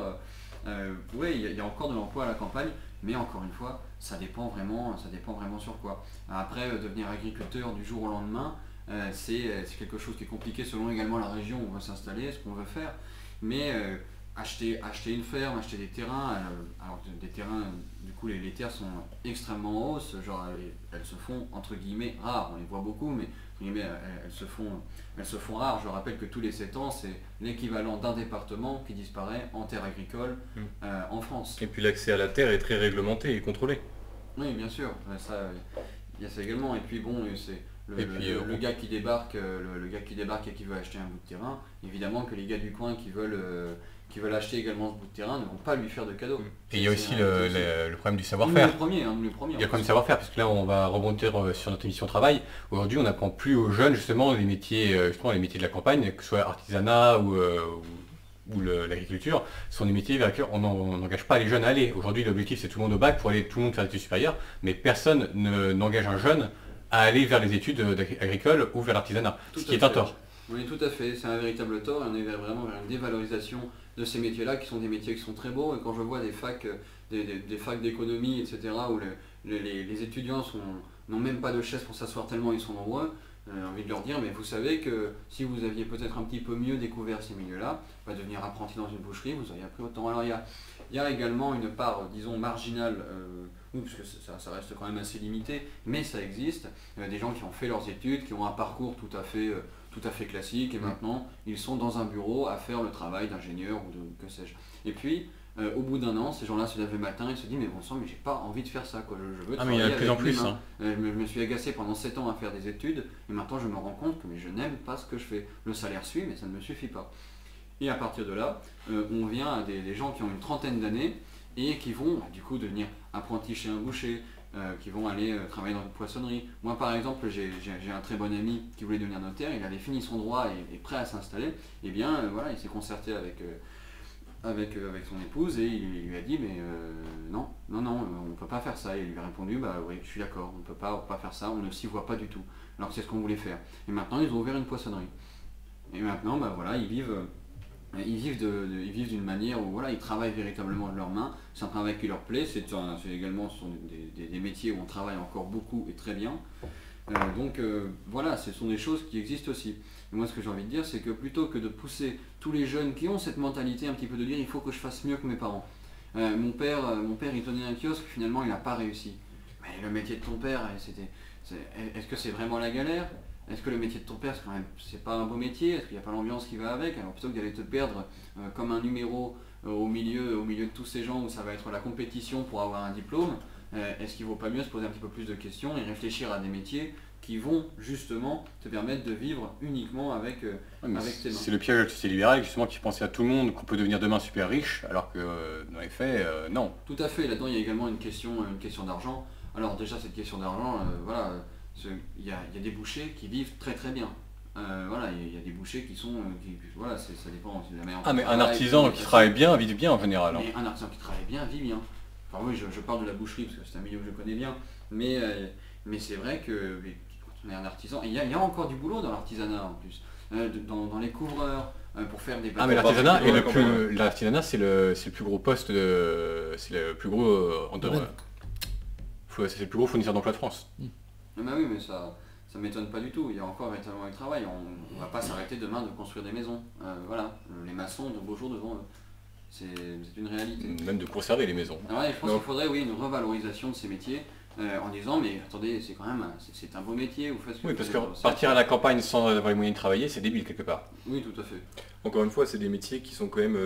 Speaker 3: Oui, il y a encore de l'emploi à la campagne, mais encore une fois, ça dépend vraiment sur quoi. Après, devenir agriculteur du jour au lendemain, c'est quelque chose qui est compliqué selon également la région où on veut s'installer, ce qu'on veut faire. Mais acheter une ferme, acheter des terrains, alors des terrains, du coup les terres sont extrêmement en hausse, genre elles se font entre guillemets rares, on les voit beaucoup, mais entre guillemets elles se font rares. Je rappelle que tous les 7 ans, c'est l'équivalent d'un département qui disparaît en terre agricole en France.
Speaker 2: Et puis l'accès à la terre est très réglementé et contrôlé.
Speaker 3: Oui, bien sûr, il y a ça également. Et puis bon, c'est le gars qui débarque, le gars qui débarque et qui veut acheter un bout de terrain, évidemment que les gars du coin qui veulent acheter également ce bout de terrain ne vont pas lui faire de cadeaux.
Speaker 4: Et il y a aussi le problème du savoir-faire.
Speaker 3: Il y a le
Speaker 4: problème du savoir-faire, parce que là on va rebondir sur notre émission travail. Aujourd'hui on n'apprend plus aux jeunes justement les métiers de la campagne, que ce soit artisanat ou l'agriculture, sont des métiers vers lesquels on n'engage pas les jeunes à aller. Aujourd'hui l'objectif c'est tout le monde au bac pour aller tout le monde faire des études supérieures, mais personne n'engage un jeune à aller vers les études agricoles ou vers l'artisanat, ce qui est un tort.
Speaker 3: Oui, tout à fait, c'est un véritable tort et on est vraiment vers une dévalorisation de ces métiers-là qui sont des métiers qui sont très beaux. Et quand je vois des facs d'économie, etc., où les étudiants n'ont même pas de chaise pour s'asseoir tellement ils sont nombreux, j'ai envie de leur dire, mais vous savez que si vous aviez peut-être un petit peu mieux découvert ces milieux-là, devenir apprenti dans une boucherie, vous auriez appris autant. Alors il y a également une part, disons, marginale, oui, parce que ça reste quand même assez limité, mais ça existe. Des gens qui ont fait leurs études, qui ont un parcours tout à fait classique, et maintenant ils sont dans un bureau à faire le travail d'ingénieur ou de que sais-je. Et puis, au bout d'un an, ces gens-là se lèvent le matin et se disent mais bon sang, mais j'ai pas envie de faire ça, quoi. Je veux
Speaker 4: mais il y en a de plus en plus.
Speaker 3: Je me suis agacé pendant 7 ans à faire des études et maintenant je me rends compte que je n'aime pas ce que je fais. Le salaire suit mais ça ne me suffit pas. Et à partir de là, on vient à des gens qui ont une trentaine d'années et qui vont du coup devenir apprentis chez un boucher, qui vont aller travailler dans une poissonnerie. Moi par exemple, j'ai un très bon ami qui voulait devenir notaire, il avait fini son droit et prêt à s'installer, et bien voilà, il s'est concerté avec son épouse et il lui a dit mais non, on ne peut pas faire ça. Et il lui a répondu bah oui, je suis d'accord, on ne peut pas faire ça, on ne s'y voit pas du tout. Alors que c'est ce qu'on voulait faire. Et maintenant ils ont ouvert une poissonnerie. Et maintenant voilà, ils vivent d'une manière où voilà, ils travaillent véritablement de leurs mains, c'est un travail qui leur plaît, c'est également ce sont des métiers où on travaille encore beaucoup et très bien. Donc voilà, ce sont des choses qui existent aussi. Et moi ce que j'ai envie de dire, c'est que plutôt que de pousser tous les jeunes qui ont cette mentalité un petit peu de dire il faut que je fasse mieux que mes parents. Mon père il tenait un kiosque, finalement il n'a pas réussi. Mais le métier de ton père, est-ce que c'est vraiment la galère? Est-ce que le métier de ton père, c'est pas un beau métier? Est-ce qu'il n'y a pas l'ambiance qui va avec? Alors plutôt que d'aller te perdre comme un numéro au milieu de tous ces gens où ça va être la compétition pour avoir un diplôme, est-ce qu'il ne vaut pas mieux se poser un petit peu plus de questions et réfléchir à des métiers qui vont justement te permettre de vivre uniquement avec tes mains?
Speaker 4: C'est le piège de la société libérale justement qui pensait à tout le monde qu'on peut devenir demain super riche, alors que dans les faits, non.
Speaker 3: Tout à fait, là-dedans il y a également une question d'argent. Alors déjà cette question d'argent, voilà, il y a des bouchers qui vivent très très bien. Voilà, il y a des bouchers qui sont... voilà, ça dépend de la manière.
Speaker 4: Mais un artisan qui travaille bien vit bien en général.
Speaker 3: Mais un artisan qui travaille bien vit bien. Enfin oui, je parle de la boucherie parce que c'est un milieu que je connais bien, mais c'est vrai que quand on est un artisan, et il y a encore du boulot dans l'artisanat en plus, dans les couvreurs, pour faire des bateaux.
Speaker 4: Mais l'artisanat c'est le plus gros poste, c'est le plus gros c'est le plus gros fournisseur d'emploi de France.
Speaker 3: Bah oui, mais ça m'étonne pas du tout, il y a encore véritablement du travail, on va pas s'arrêter demain de construire des maisons. Voilà, les maçons ont de beaux jours devant eux. C'est une réalité.
Speaker 4: Même de conserver les maisons.
Speaker 3: Alors, je pense qu'il faudrait une revalorisation de ces métiers en disant mais attendez, c'est quand même c'est un beau métier, vous faites ce que
Speaker 4: Oui,
Speaker 3: vous
Speaker 4: parce
Speaker 3: faites,
Speaker 4: que partir à la campagne sans avoir les moyens de travailler, c'est débile quelque part.
Speaker 3: Oui, tout à fait.
Speaker 2: Encore une fois, c'est des métiers qui sont quand même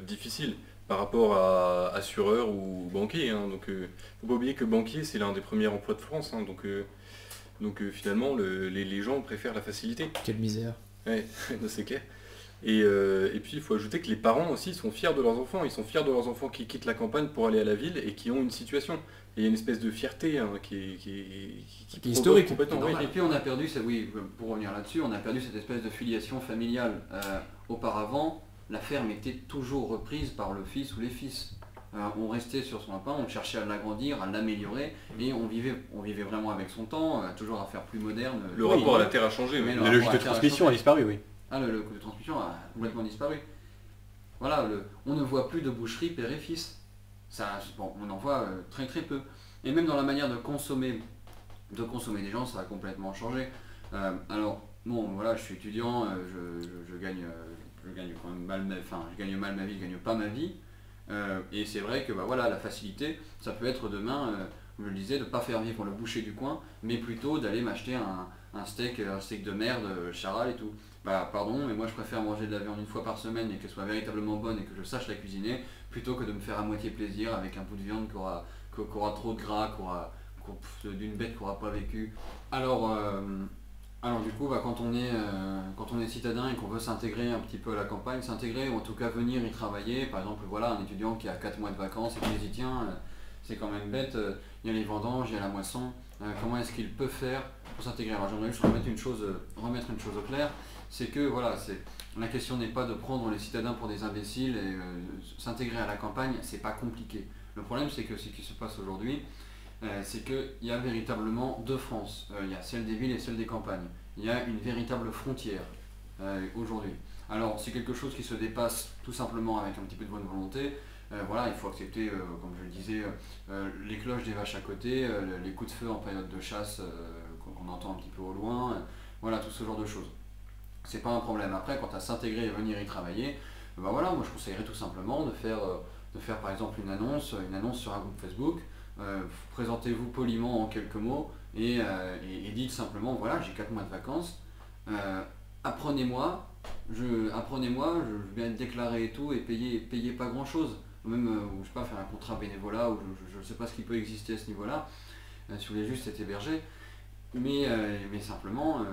Speaker 2: difficiles par rapport à assureur ou banquier. Hein. Donc, faut pas oublier que banquier, c'est l'un des premiers emplois de France. Hein. Donc finalement, les gens préfèrent la facilité.
Speaker 1: Quelle misère.
Speaker 2: Ouais, c'est clair. Et puis, il faut ajouter que les parents aussi sont fiers de leurs enfants. Ils sont fiers de leurs enfants qui quittent la campagne pour aller à la ville et qui ont une situation. Et il y a une espèce de fierté hein, qui
Speaker 1: est historique.
Speaker 2: Complètement. Oui.
Speaker 3: Et puis on a perdu, pour revenir là-dessus, on a perdu cette espèce de filiation familiale. Auparavant, la ferme était toujours reprise par le fils ou les fils. On restait sur son lapin, on cherchait à l'agrandir, à l'améliorer, et on vivait vraiment avec son temps, toujours à faire plus moderne.
Speaker 2: Le rapport à la terre a changé.
Speaker 3: Mais
Speaker 2: Oui.
Speaker 3: le
Speaker 4: La logique de transmission a disparu, oui.
Speaker 3: Ah, le coût de transmission a complètement disparu. Voilà, on ne voit plus de boucherie père et fils. Ça, bon, on en voit très très peu. Et même dans la manière de consommer des gens, ça a complètement changé. Alors, bon, voilà, je suis étudiant, je gagne quand même mal je gagne mal ma vie, je gagne pas ma vie. Et c'est vrai que bah, voilà, la facilité, ça peut être demain, je le disais, de ne pas faire vivre le boucher du coin, mais plutôt d'aller m'acheter un steak de merde, charal et tout. Bah pardon, mais moi je préfère manger de la viande une fois par semaine et qu'elle soit véritablement bonne et que je sache la cuisiner, plutôt que de me faire à moitié plaisir avec un bout de viande qui aura trop de gras, d'une bête qui n'aura pas vécu. Alors du coup, bah, quand on est citadin et qu'on veut s'intégrer un petit peu à la campagne, s'intégrer ou en tout cas venir y travailler, par exemple voilà un étudiant qui a 4 mois de vacances et qui se dit tiens, c'est quand même bête, il y a les vendanges, il y a la moisson, comment est-ce qu'il peut faire pour s'intégrer? Alors j'aimerais juste remettre une chose au clair, c'est que voilà, la question n'est pas de prendre les citadins pour des imbéciles et s'intégrer à la campagne, c'est pas compliqué. Le problème c'est que ce qui se passe aujourd'hui, c'est qu'il y a véritablement deux France. Il y a celle des villes et celle des campagnes. Il y a une véritable frontière aujourd'hui. Alors c'est quelque chose qui se dépasse tout simplement avec un petit peu de bonne volonté. Voilà, il faut accepter, comme je le disais, les cloches des vaches à côté, les coups de feu en période de chasse qu'on entend un petit peu au loin, voilà, tout ce genre de choses. C'est pas un problème. Après, quant à s'intégrer et venir y travailler, ben voilà, moi je conseillerais tout simplement de faire par exemple une annonce sur un groupe Facebook. Présentez-vous poliment en quelques mots et dites simplement voilà, j'ai 4 mois de vacances, apprenez-moi, je vais être déclaré et tout et payer pas grand chose, même je sais pas, faire un contrat bénévolat ou je ne sais pas ce qui peut exister à ce niveau-là, si vous voulez juste être hébergé, mais simplement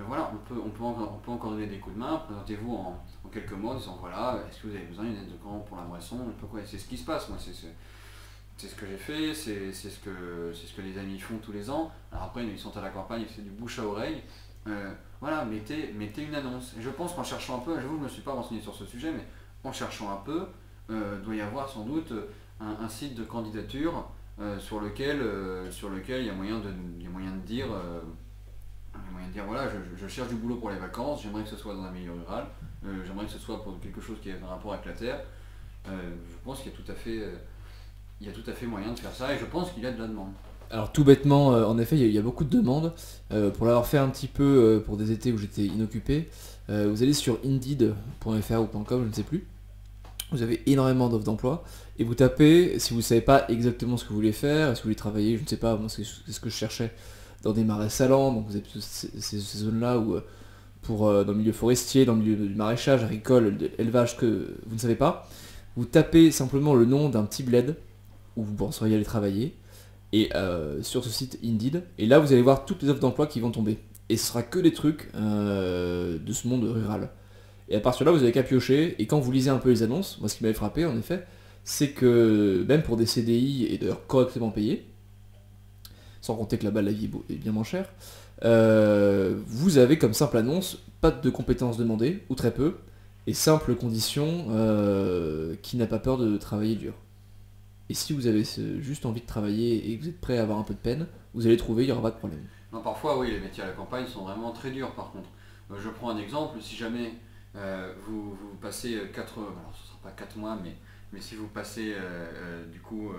Speaker 3: voilà, on peut encore donner des coups de main. Présentez-vous en quelques mots en disant voilà, est-ce que vous avez besoin d'une aide de camp pour la moisson, c'est ce qui se passe, moi c'est ce que j'ai fait, c'est ce que les amis font tous les ans. Alors après, ils sont à la campagne, c'est du bouche à oreille. Voilà, mettez une annonce. Et je pense qu'en cherchant un peu, j'avoue, je ne me suis pas renseigné sur ce sujet, mais en cherchant un peu, doit y avoir sans doute un site de candidature sur lequel il y a moyen de dire voilà, je cherche du boulot pour les vacances, j'aimerais que ce soit dans un milieu rural, j'aimerais que ce soit pour quelque chose qui ait un rapport avec la terre. Je pense qu'il y a tout à fait moyen de faire ça et je pense qu'il y a de la demande.
Speaker 1: Alors tout bêtement, en effet, il y a beaucoup de demandes. Pour l'avoir fait un petit peu pour des étés où j'étais inoccupé, vous allez sur indeed.fr ou .com, je ne sais plus. Vous avez énormément d'offres d'emploi et vous tapez, si vous ne savez pas exactement ce que vous voulez faire, si vous voulez travailler, je ne sais pas, moi c'est ce que je cherchais, dans des marais salants, donc vous avez ces zones-là où dans le milieu forestier, dans le milieu du maraîchage, agricole, élevage que vous ne savez pas, vous tapez simplement le nom d'un petit bled où vous penseriez aller travailler, et sur ce site Indeed, et là vous allez voir toutes les offres d'emploi qui vont tomber. Et ce sera que des trucs de ce monde rural. Et à partir de là, vous avez qu'à piocher, et quand vous lisez un peu les annonces, moi ce qui m'avait frappé en effet, c'est que même pour des CDI, et d'ailleurs correctement payés, sans compter que là-bas la vie est bien moins chère, vous avez comme simple annonce, pas de compétences demandées, ou très peu, et simple condition qui n'a pas peur de travailler dur. Et si vous avez juste envie de travailler et que vous êtes prêt à avoir un peu de peine, vous allez trouver, il n'y aura pas de problème.
Speaker 3: Non, parfois oui, les métiers à la campagne sont vraiment très durs par contre. Je prends un exemple, si jamais vous passez 4, alors ce ne sera pas 4 mois, mais si vous passez du coup,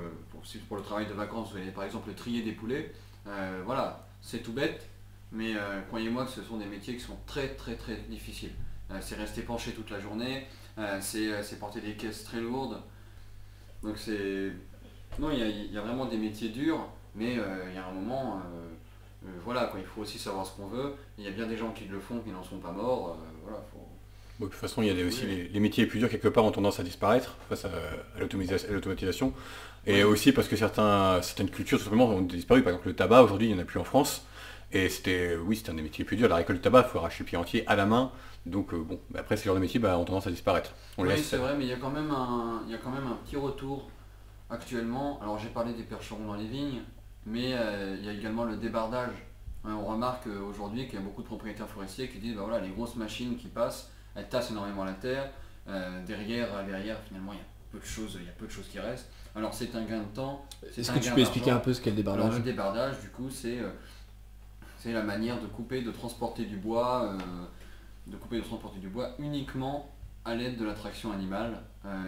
Speaker 3: pour le travail de vacances, vous allez par exemple trier des poulets, voilà, c'est tout bête, mais croyez-moi que ce sont des métiers qui sont très très très difficiles. C'est rester penché toute la journée, c'est porter des caisses très lourdes. Donc c'est... Non, il y a vraiment des métiers durs, mais il y a un moment, voilà, quoi, il faut aussi savoir ce qu'on veut. Il y a bien des gens qui le font, qui n'en sont pas morts. Voilà, faut...
Speaker 4: Bon, de toute façon, il y a aussi les métiers les plus durs quelque part ont tendance à disparaître face à l'automatisation. Et aussi parce que certaines cultures tout simplement ont disparu. Par exemple, le tabac, aujourd'hui, il n'y en a plus en France. Et c'était un des métiers les plus durs. La récolte de tabac, il faut arracher le pied entier à la main. Donc bon, après, ces genres de métiers ont tendance à disparaître.
Speaker 3: Oui, c'est vrai, mais il y a quand même un petit retour actuellement. Alors j'ai parlé des percherons dans les vignes, mais il y a également le débardage. On remarque aujourd'hui qu'il y a beaucoup de propriétaires forestiers qui disent, voilà, les grosses machines qui passent, elles tassent énormément la terre. Derrière, finalement, il y a peu de choses qui restent. Alors c'est un gain de temps.
Speaker 1: Est-ce que tu peux expliquer un peu ce qu'est le débardage?
Speaker 3: Alors, le débardage, du coup, c'est la manière de couper, de transporter du bois, uniquement à l'aide de la traction animale,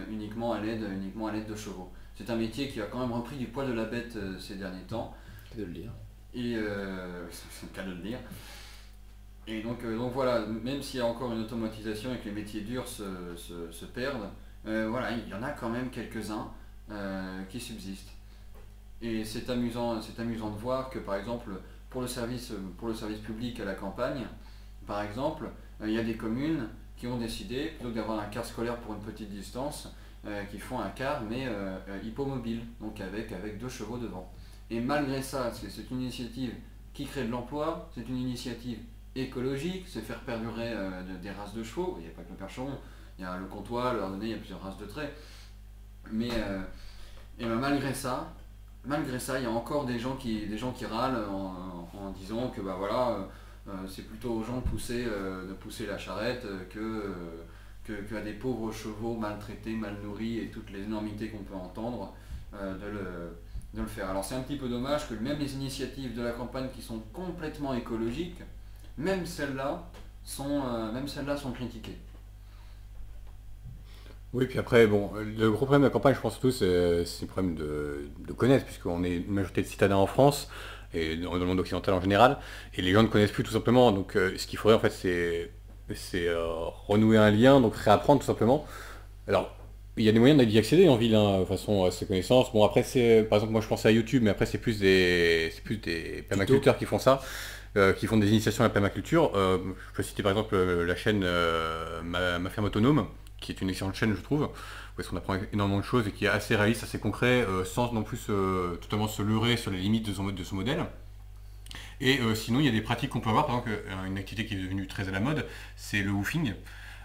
Speaker 3: uniquement à l'aide de chevaux. C'est un métier qui a quand même repris du poil de la bête ces derniers temps.
Speaker 1: C'est de le dire.
Speaker 3: Et c'est le cas de le dire. Et donc voilà, même s'il y a encore une automatisation et que les métiers durs se perdent, voilà, il y en a quand même quelques-uns qui subsistent. Et c'est amusant de voir que par exemple pour le service public à la campagne, par exemple, il y a des communes qui ont décidé, plutôt que d'avoir un car scolaire pour une petite distance, qui font un car mais hippomobile, donc avec 2 chevaux devant. Et malgré ça, c'est une initiative qui crée de l'emploi, c'est une initiative écologique, c'est faire perdurer des races de chevaux. Il n'y a pas que le percheron, il y a le comtois, le ardennais, il y a plusieurs races de traits. Mais malgré ça, il y a encore des gens qui râlent en disant que c'est plutôt aux gens de pousser la charrette qu'à des pauvres chevaux maltraités, mal nourris et toutes les énormités qu'on peut entendre de le faire. Alors c'est un petit peu dommage que même les initiatives de la campagne qui sont complètement écologiques, même celles-là sont critiquées.
Speaker 4: Oui, puis après, bon, le gros problème de la campagne, je pense surtout, c'est le problème de connaître, puisqu'on est une majorité de citadins en France, et dans le monde occidental en général, et les gens ne connaissent plus tout simplement. Donc ce qu'il faudrait en fait, c'est renouer un lien, donc réapprendre tout simplement. Alors, il y a des moyens d'y accéder en ville, de façon à ces connaissances. Bon, après, par exemple, moi je pensais à YouTube, mais après c'est plus des permaculteurs qui font ça. Qui font des initiations à la permaculture. Je peux citer par exemple la chaîne Ma Ferme Autonome, qui est une excellente chaîne je trouve, parce qu'on apprend énormément de choses et qui est assez réaliste, assez concret, sans non plus totalement se leurrer sur les limites de son modèle. Et sinon il y a des pratiques qu'on peut avoir, par exemple une activité qui est devenue très à la mode, c'est le woofing.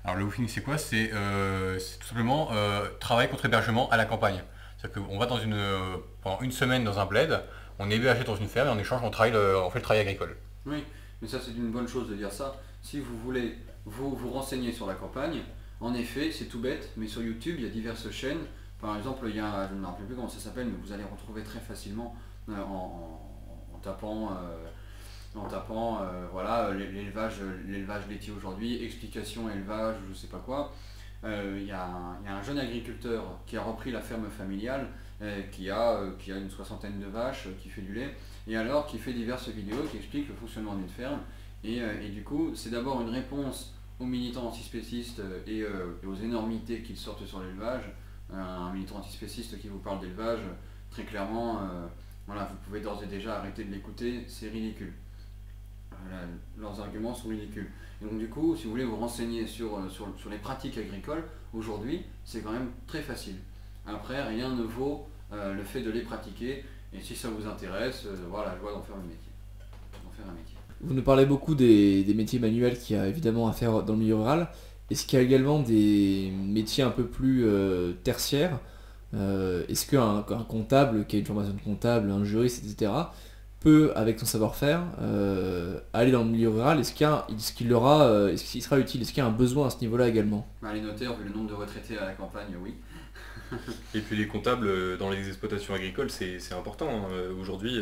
Speaker 4: Alors le woofing c'est quoi? C'est tout simplement travail contre hébergement à la campagne. C'est-à-dire qu'on va pendant une semaine dans un bled, on est hébergé dans une ferme et en échange on fait le travail agricole.
Speaker 3: Oui, mais ça c'est une bonne chose de dire ça. Si vous voulez vous renseigner sur la campagne, en effet, c'est tout bête, mais sur YouTube, il y a diverses chaînes. Par exemple, je ne me rappelle plus comment ça s'appelle, mais vous allez retrouver très facilement en tapant voilà, l'élevage laitier aujourd'hui, explication élevage, je sais pas quoi. Il y a un jeune agriculteur qui a repris la ferme familiale, qui a une 60aine de vaches, qui fait du lait, et alors qui fait diverses vidéos qui expliquent le fonctionnement d'une ferme. Et du coup, c'est d'abord une réponse aux militants antispécistes et aux énormités qu'ils sortent sur l'élevage. Un militant antispéciste qui vous parle d'élevage, très clairement, voilà, vous pouvez d'ores et déjà arrêter de l'écouter, c'est ridicule. Leurs arguments sont ridicules. Et donc du coup, si vous voulez vous renseigner sur les pratiques agricoles, aujourd'hui, c'est quand même très facile. Après, rien ne vaut le fait de les pratiquer, et si ça vous intéresse, voilà la joie d'en faire un métier.
Speaker 1: Vous nous parlez beaucoup des métiers manuels qu'il y a évidemment à faire dans le milieu rural. Est-ce qu'il y a également des métiers un peu plus tertiaires? Est-ce qu'un comptable qui a une formation de comptable, un juriste, etc., peut, avec son savoir-faire, aller dans le milieu rural? Est-ce qu'il sera utile? Est-ce qu'il y a un besoin à ce niveau-là également?
Speaker 3: Les notaires, vu le nombre de retraités à la campagne, oui.
Speaker 2: Et puis les comptables dans les exploitations agricoles, c'est important. Aujourd'hui,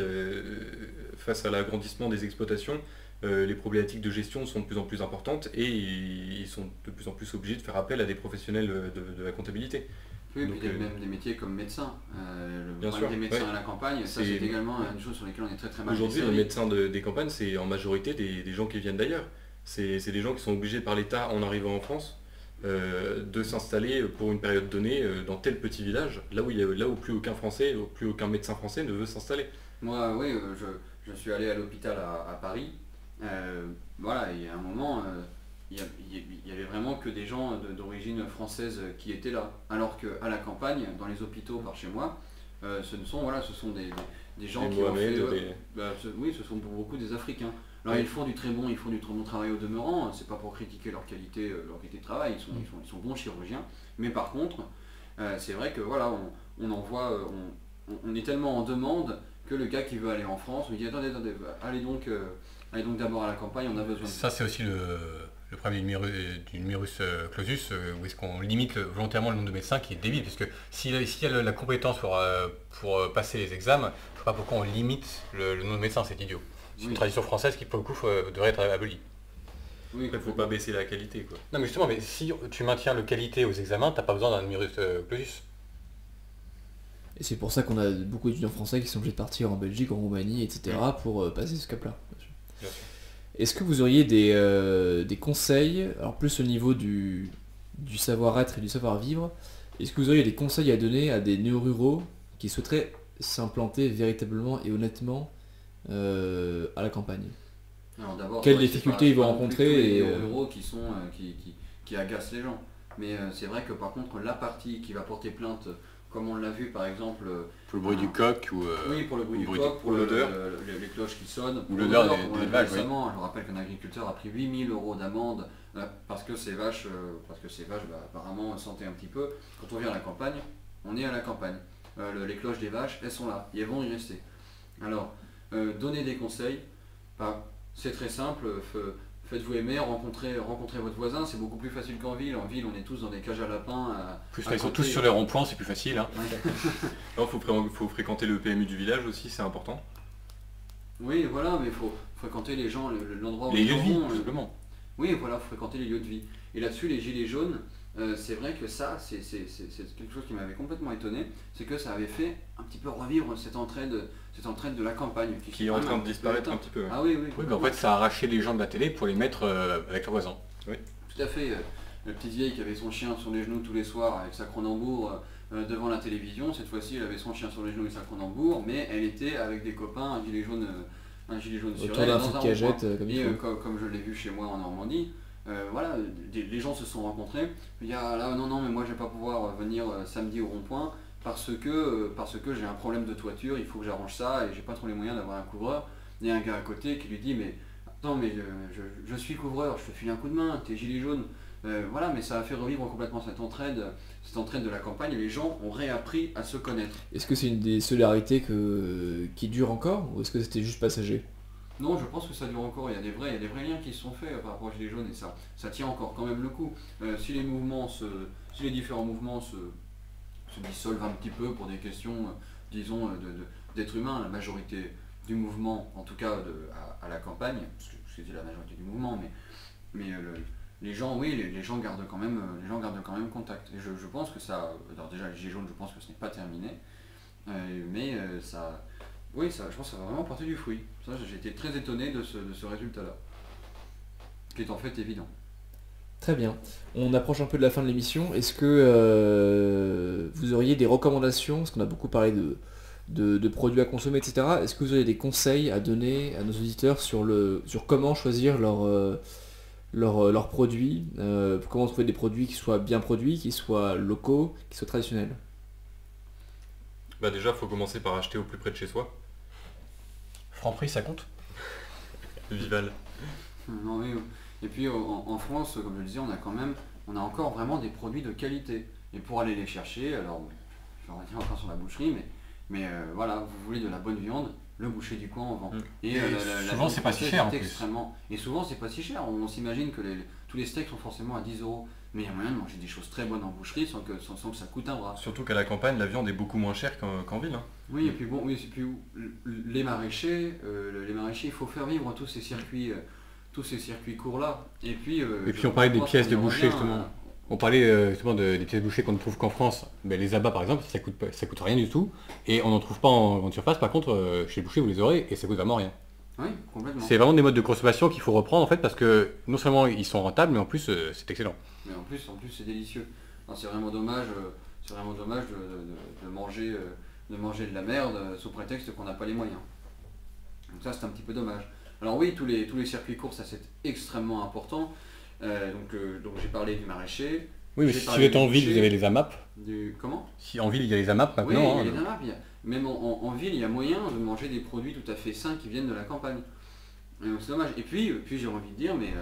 Speaker 2: face à l'agrandissement des exploitations, les problématiques de gestion sont de plus en plus importantes et ils sont de plus en plus obligés de faire appel à des professionnels de la comptabilité.
Speaker 3: Oui, donc, même des métiers comme médecin. Des médecins à la campagne, ça c'est également une chose sur laquelle on est très très mal
Speaker 2: desservi. Aujourd'hui, les médecins des campagnes, c'est en majorité des gens qui viennent d'ailleurs. C'est des gens qui sont obligés par l'État en arrivant en France de s'installer pour une période donnée dans tel petit village, là où plus aucun Français, plus aucun médecin français ne veut s'installer.
Speaker 3: Moi, oui, je suis allé à l'hôpital à Paris. Voilà, et à un moment, il y avait vraiment que des gens d'origine française qui étaient là. Alors qu'à la campagne, dans les hôpitaux par chez moi, ce sont des gens
Speaker 2: Des
Speaker 3: qui ont
Speaker 2: Mohamed,
Speaker 3: fait... oui, ce sont pour beaucoup des Africains. Alors
Speaker 2: Oui.
Speaker 3: ils font du très bon travail au demeurant, c'est pas pour critiquer leur qualité de travail, ils sont bons chirurgiens. Mais par contre, c'est vrai que voilà, on en voit, on est tellement en demande que le gars qui veut aller en France, on lui dit attendez, allez donc d'abord à la campagne, on a besoin de
Speaker 4: Ça, c'est aussi le problème du numerus clausus, où est-ce qu'on limite volontairement le nombre de médecins, qui est débile, parce que s'il y a la compétence pour passer les examens, je ne sais pas pourquoi on limite le nombre de médecins, c'est idiot. C'est une tradition française qui, pour le coup, devrait être abolie.
Speaker 3: Oui,
Speaker 2: Il ne faut pas baisser la qualité, quoi.
Speaker 4: Non, mais justement, mais si tu maintiens la qualité aux examens, t'as pas besoin d'un numerus clausus.
Speaker 1: Et c'est pour ça qu'on a beaucoup d'étudiants français qui sont obligés de partir en Belgique, en Roumanie, etc. pour passer ce cap-là.
Speaker 4: Bien sûr.
Speaker 1: Est-ce que vous auriez des conseils, alors plus au niveau du savoir-être et du savoir-vivre, est-ce que vous auriez des conseils à donner à des néo-ruraux qui souhaiteraient s'implanter véritablement et honnêtement à la campagne?
Speaker 3: Alors d'abord,
Speaker 1: Quelles
Speaker 3: c'est
Speaker 1: difficultés ils vont
Speaker 3: pas non plus
Speaker 1: rencontrer
Speaker 3: tous les
Speaker 1: et,
Speaker 3: euros qui agacent les gens. Mais c'est vrai que par contre, la partie qui va porter plainte, comme on l'a vu par exemple,
Speaker 4: Pour le bruit du coq ou...
Speaker 3: oui, pour le bruit
Speaker 4: ou
Speaker 3: du
Speaker 4: bruit
Speaker 3: coq, pour
Speaker 2: l'odeur.
Speaker 3: les cloches qui sonnent,
Speaker 4: Ou
Speaker 3: pour
Speaker 4: l'odeur
Speaker 3: l'odeur,
Speaker 4: des
Speaker 3: on l'a vu
Speaker 4: vaches, oui.
Speaker 3: récemment. Je rappelle qu'un agriculteur a pris 8 000 € d'amende parce que ces vaches, apparemment sentaient un petit peu. Quand on vient à la campagne, on est à la campagne. Les cloches des vaches, elles sont là, et elles vont y rester. Alors, donner des conseils, c'est très simple, faites-vous aimer, rencontrez votre voisin, c'est beaucoup plus facile qu'en ville. En ville, on est tous dans des cages à lapins.
Speaker 4: Plus là, ils sont tous sur les ronds-points, c'est plus facile. Hein.
Speaker 2: Il faut fréquenter le PMU du village aussi, c'est important.
Speaker 3: Oui, voilà, mais il faut fréquenter les gens, l'endroit où
Speaker 4: Les
Speaker 3: les
Speaker 4: lieux de
Speaker 3: gens
Speaker 4: vie,
Speaker 3: vont,
Speaker 4: tout simplement.
Speaker 3: Oui, voilà, faut fréquenter les lieux de vie. Et là-dessus, les gilets jaunes, c'est vrai que ça, c'est quelque chose qui m'avait complètement étonné, c'est que ça avait fait un petit peu revivre cette entraide de la campagne.
Speaker 2: Qui est en train de disparaître un petit peu.
Speaker 3: Ah oui, oui.
Speaker 4: Oui, mais en fait, ça a arraché les gens de la télé pour les mettre avec leurs voisins.
Speaker 3: Tout à fait. La petite vieille qui avait son chien sur les genoux tous les soirs avec sa Cronenbourg devant la télévision, cette fois-ci, elle avait son chien sur les genoux et sa Cronenbourg, mais elle était avec des copains, un gilet jaune sur
Speaker 1: autour
Speaker 3: elle,
Speaker 1: d'un
Speaker 3: dans
Speaker 1: feu de
Speaker 3: un
Speaker 1: cagette,
Speaker 3: rond-point.
Speaker 1: comme il
Speaker 3: Et
Speaker 1: faut.
Speaker 3: comme je l'ai vu chez moi en Normandie, voilà, les gens se sont rencontrés. Il y a là, non, mais moi je vais pas pouvoir venir samedi au rond-point parce que j'ai un problème de toiture, il faut que j'arrange ça et j'ai pas trop les moyens d'avoir un couvreur. Il y a un gars à côté qui lui dit mais attends, mais je suis couvreur, je te file un coup de main, t'es gilet jaune. Voilà, mais ça a fait revivre complètement cette entraide de la campagne et les gens ont réappris à se connaître.
Speaker 1: Est-ce que c'est une des solidarités qui dure encore ou est-ce que c'était juste passager?
Speaker 3: Non, je pense que ça dure encore, il y a des vrais liens qui se sont faits par rapport aux gilets jaunes et ça tient encore quand même le coup. Si les différents mouvements se dissolvent un petit peu pour des questions, disons, d'être humain, la majorité du mouvement, en tout cas à la campagne, parce que c'était la majorité du mouvement, mais les gens, oui, les gens gardent quand même contact. Et je pense que ça, alors déjà les gilets jaunes, je pense que ce n'est pas terminé, mais ça... Oui, je pense que ça va vraiment porter du fruit. Ça, j'ai été très étonné de ce résultat-là, qui est en fait évident.
Speaker 1: Très bien. On approche un peu de la fin de l'émission. Est-ce que vous auriez des recommandations, parce qu'on a beaucoup parlé de produits à consommer, etc. Est-ce que vous auriez des conseils à donner à nos auditeurs sur comment choisir leurs produits, comment trouver des produits qui soient bien produits, qui soient locaux, qui soient traditionnels?
Speaker 2: Bah déjà, faut commencer par acheter au plus près de chez soi.
Speaker 4: Franprix, ça compte?
Speaker 2: Vival.
Speaker 3: Non, oui. Et puis en France, comme je le disais, on a encore vraiment des produits de qualité. Et pour aller les chercher, alors je reviens encore sur la boucherie, mais voilà, vous voulez de la bonne viande, le boucher du coin en vend.
Speaker 4: Et souvent, c'est pas si cher, en plus.
Speaker 3: Et souvent c'est pas si cher. On s'imagine que tous les steaks sont forcément à 10 €. Mais il y a moyen de manger des choses très bonnes en boucherie sans que ça coûte un bras.
Speaker 2: Surtout qu'à la campagne, la viande est beaucoup moins chère qu'en ville. Hein.
Speaker 3: Oui, et puis bon, oui, et puis les maraîchers, il faut faire vivre tous ces circuits courts-là. Et puis
Speaker 4: on parlait des
Speaker 3: pense
Speaker 4: pièces
Speaker 3: qu'on
Speaker 4: de
Speaker 3: y
Speaker 4: boucher,
Speaker 3: revient,
Speaker 4: justement. On parlait justement des pièces de boucher qu'on ne trouve qu'en France. Ben, les abats, par exemple, ça coûte rien du tout. Et on n'en trouve pas en grande surface. Par contre, chez le boucher, vous les aurez et ça coûte vraiment rien.
Speaker 3: Oui, complètement.
Speaker 4: C'est vraiment des modes de consommation qu'il faut reprendre en fait parce que non seulement ils sont rentables mais en plus c'est excellent.
Speaker 3: Mais en plus c'est délicieux. Enfin, c'est vraiment dommage, de manger de la merde sous prétexte qu'on n'a pas les moyens. Donc ça c'est un petit peu dommage. Alors oui, tous les circuits courts, ça c'est extrêmement important. Donc j'ai parlé du maraîcher.
Speaker 4: Oui, mais
Speaker 3: j'ai
Speaker 4: si
Speaker 3: parlé
Speaker 4: vous êtes
Speaker 3: du
Speaker 4: en ville,
Speaker 3: boucher,
Speaker 4: vous avez les AMAP.
Speaker 3: Comment?
Speaker 4: Si en ville il y a les AMAP
Speaker 3: Oui,
Speaker 4: maintenant.
Speaker 3: il y a les AMAP. Même en ville, il y a moyen de manger des produits tout à fait sains qui viennent de la campagne. Et donc, c'est dommage. Et puis j'ai envie de dire, mais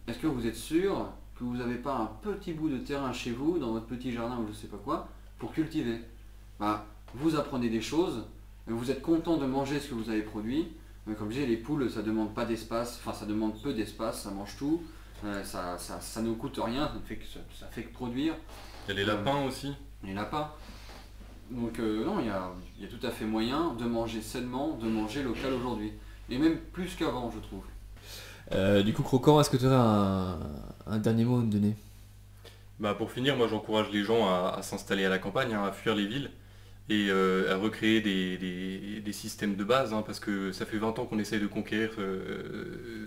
Speaker 3: est-ce que vous êtes sûr que vous n'avez pas un petit bout de terrain chez vous, dans votre petit jardin ou je sais pas quoi, pour cultiver? Bah, vous apprenez des choses, vous êtes content de manger ce que vous avez produit. Comme je disais, les poules, ça demande pas d'espace, enfin ça demande peu d'espace, ça mange tout, ça ne coûte rien, ça fait que produire.
Speaker 2: Il y a les lapins aussi.
Speaker 3: Les lapins. Donc non, il y a tout à fait moyen de manger sainement, de manger local aujourd'hui. Et même plus qu'avant, je trouve.
Speaker 1: Du coup, Croquant, est-ce que tu aurais un dernier mot à me donner?
Speaker 2: Bah, pour finir, moi j'encourage les gens à s'installer à la campagne, hein, à fuir les villes et à recréer des systèmes de base, hein, parce que ça fait 20 ans qu'on essaye de conquérir,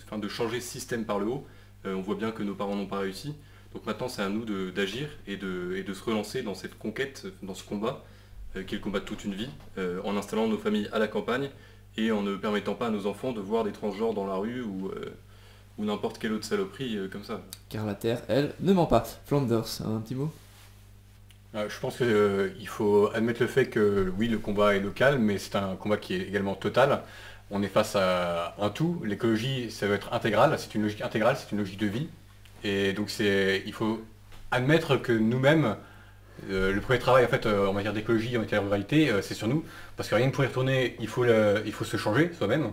Speaker 2: enfin de changer ce système par le haut. On voit bien que nos parents n'ont pas réussi. Donc maintenant c'est à nous d'agir et de se relancer dans cette conquête, dans ce combat, qui est le combat de toute une vie, en installant nos familles à la campagne et en ne permettant pas à nos enfants de voir des transgenres dans la rue ou n'importe quelle autre saloperie comme ça.
Speaker 1: Car la Terre, elle, ne ment pas. Flanders, un petit mot?
Speaker 4: Je pense qu'il faut admettre le fait que oui, le combat est local, mais c'est un combat qui est également total. On est face à un tout. L'écologie, ça va être intégral. C'est une logique intégrale, c'est une logique de vie. Et donc il faut admettre que nous-mêmes, le premier travail en fait en matière d'écologie, en matière de ruralité, c'est sur nous. Parce que rien que pour y retourner, il faut se changer soi-même.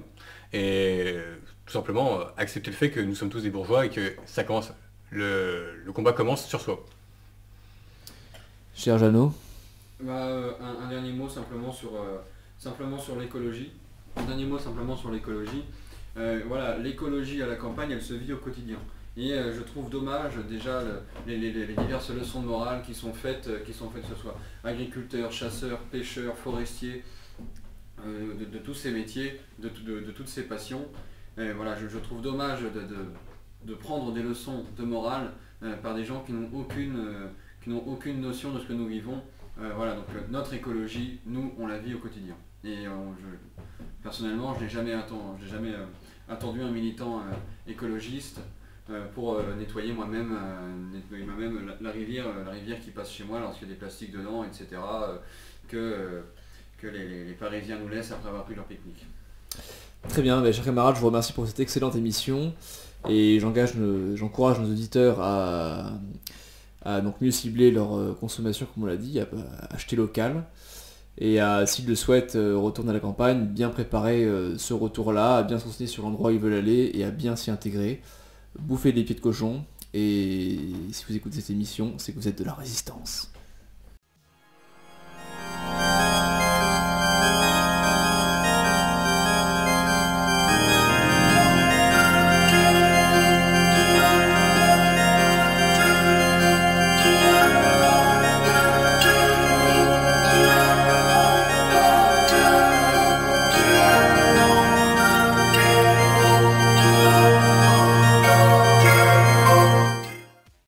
Speaker 4: Et tout simplement accepter le fait que nous sommes tous des bourgeois et que le combat commence sur soi.
Speaker 1: Cher Jeannot.
Speaker 3: Un dernier mot simplement sur l'écologie. Un dernier mot simplement sur l'écologie. Voilà, l'écologie à la campagne, elle se vit au quotidien. Et je trouve dommage déjà les diverses leçons de morale qui sont faites, que ce soit agriculteurs, chasseurs, pêcheurs, forestiers, de tous ces métiers, de toutes ces passions. Et voilà, je trouve dommage de prendre des leçons de morale par des gens qui n'ont aucune notion de ce que nous vivons. Voilà, donc notre écologie, nous, on la vit au quotidien. Et personnellement, je n'ai jamais attendu un militant écologiste pour nettoyer moi-même la rivière qui passe chez moi lorsqu'il y a des plastiques dedans, etc. Que les Parisiens nous laissent après avoir pris leur pique-nique.
Speaker 1: Très bien, chers camarades, je vous remercie pour cette excellente émission et j'encourage nos auditeurs à donc mieux cibler leur consommation, comme on l'a dit, à acheter local et s'ils le souhaitent, retourner à la campagne, bien préparer ce retour-là, à bien se renseigner sur l'endroit où ils veulent aller et à bien s'y intégrer, bouffer des pieds de cochon. Et si vous écoutez cette émission, c'est que vous êtes de la résistance.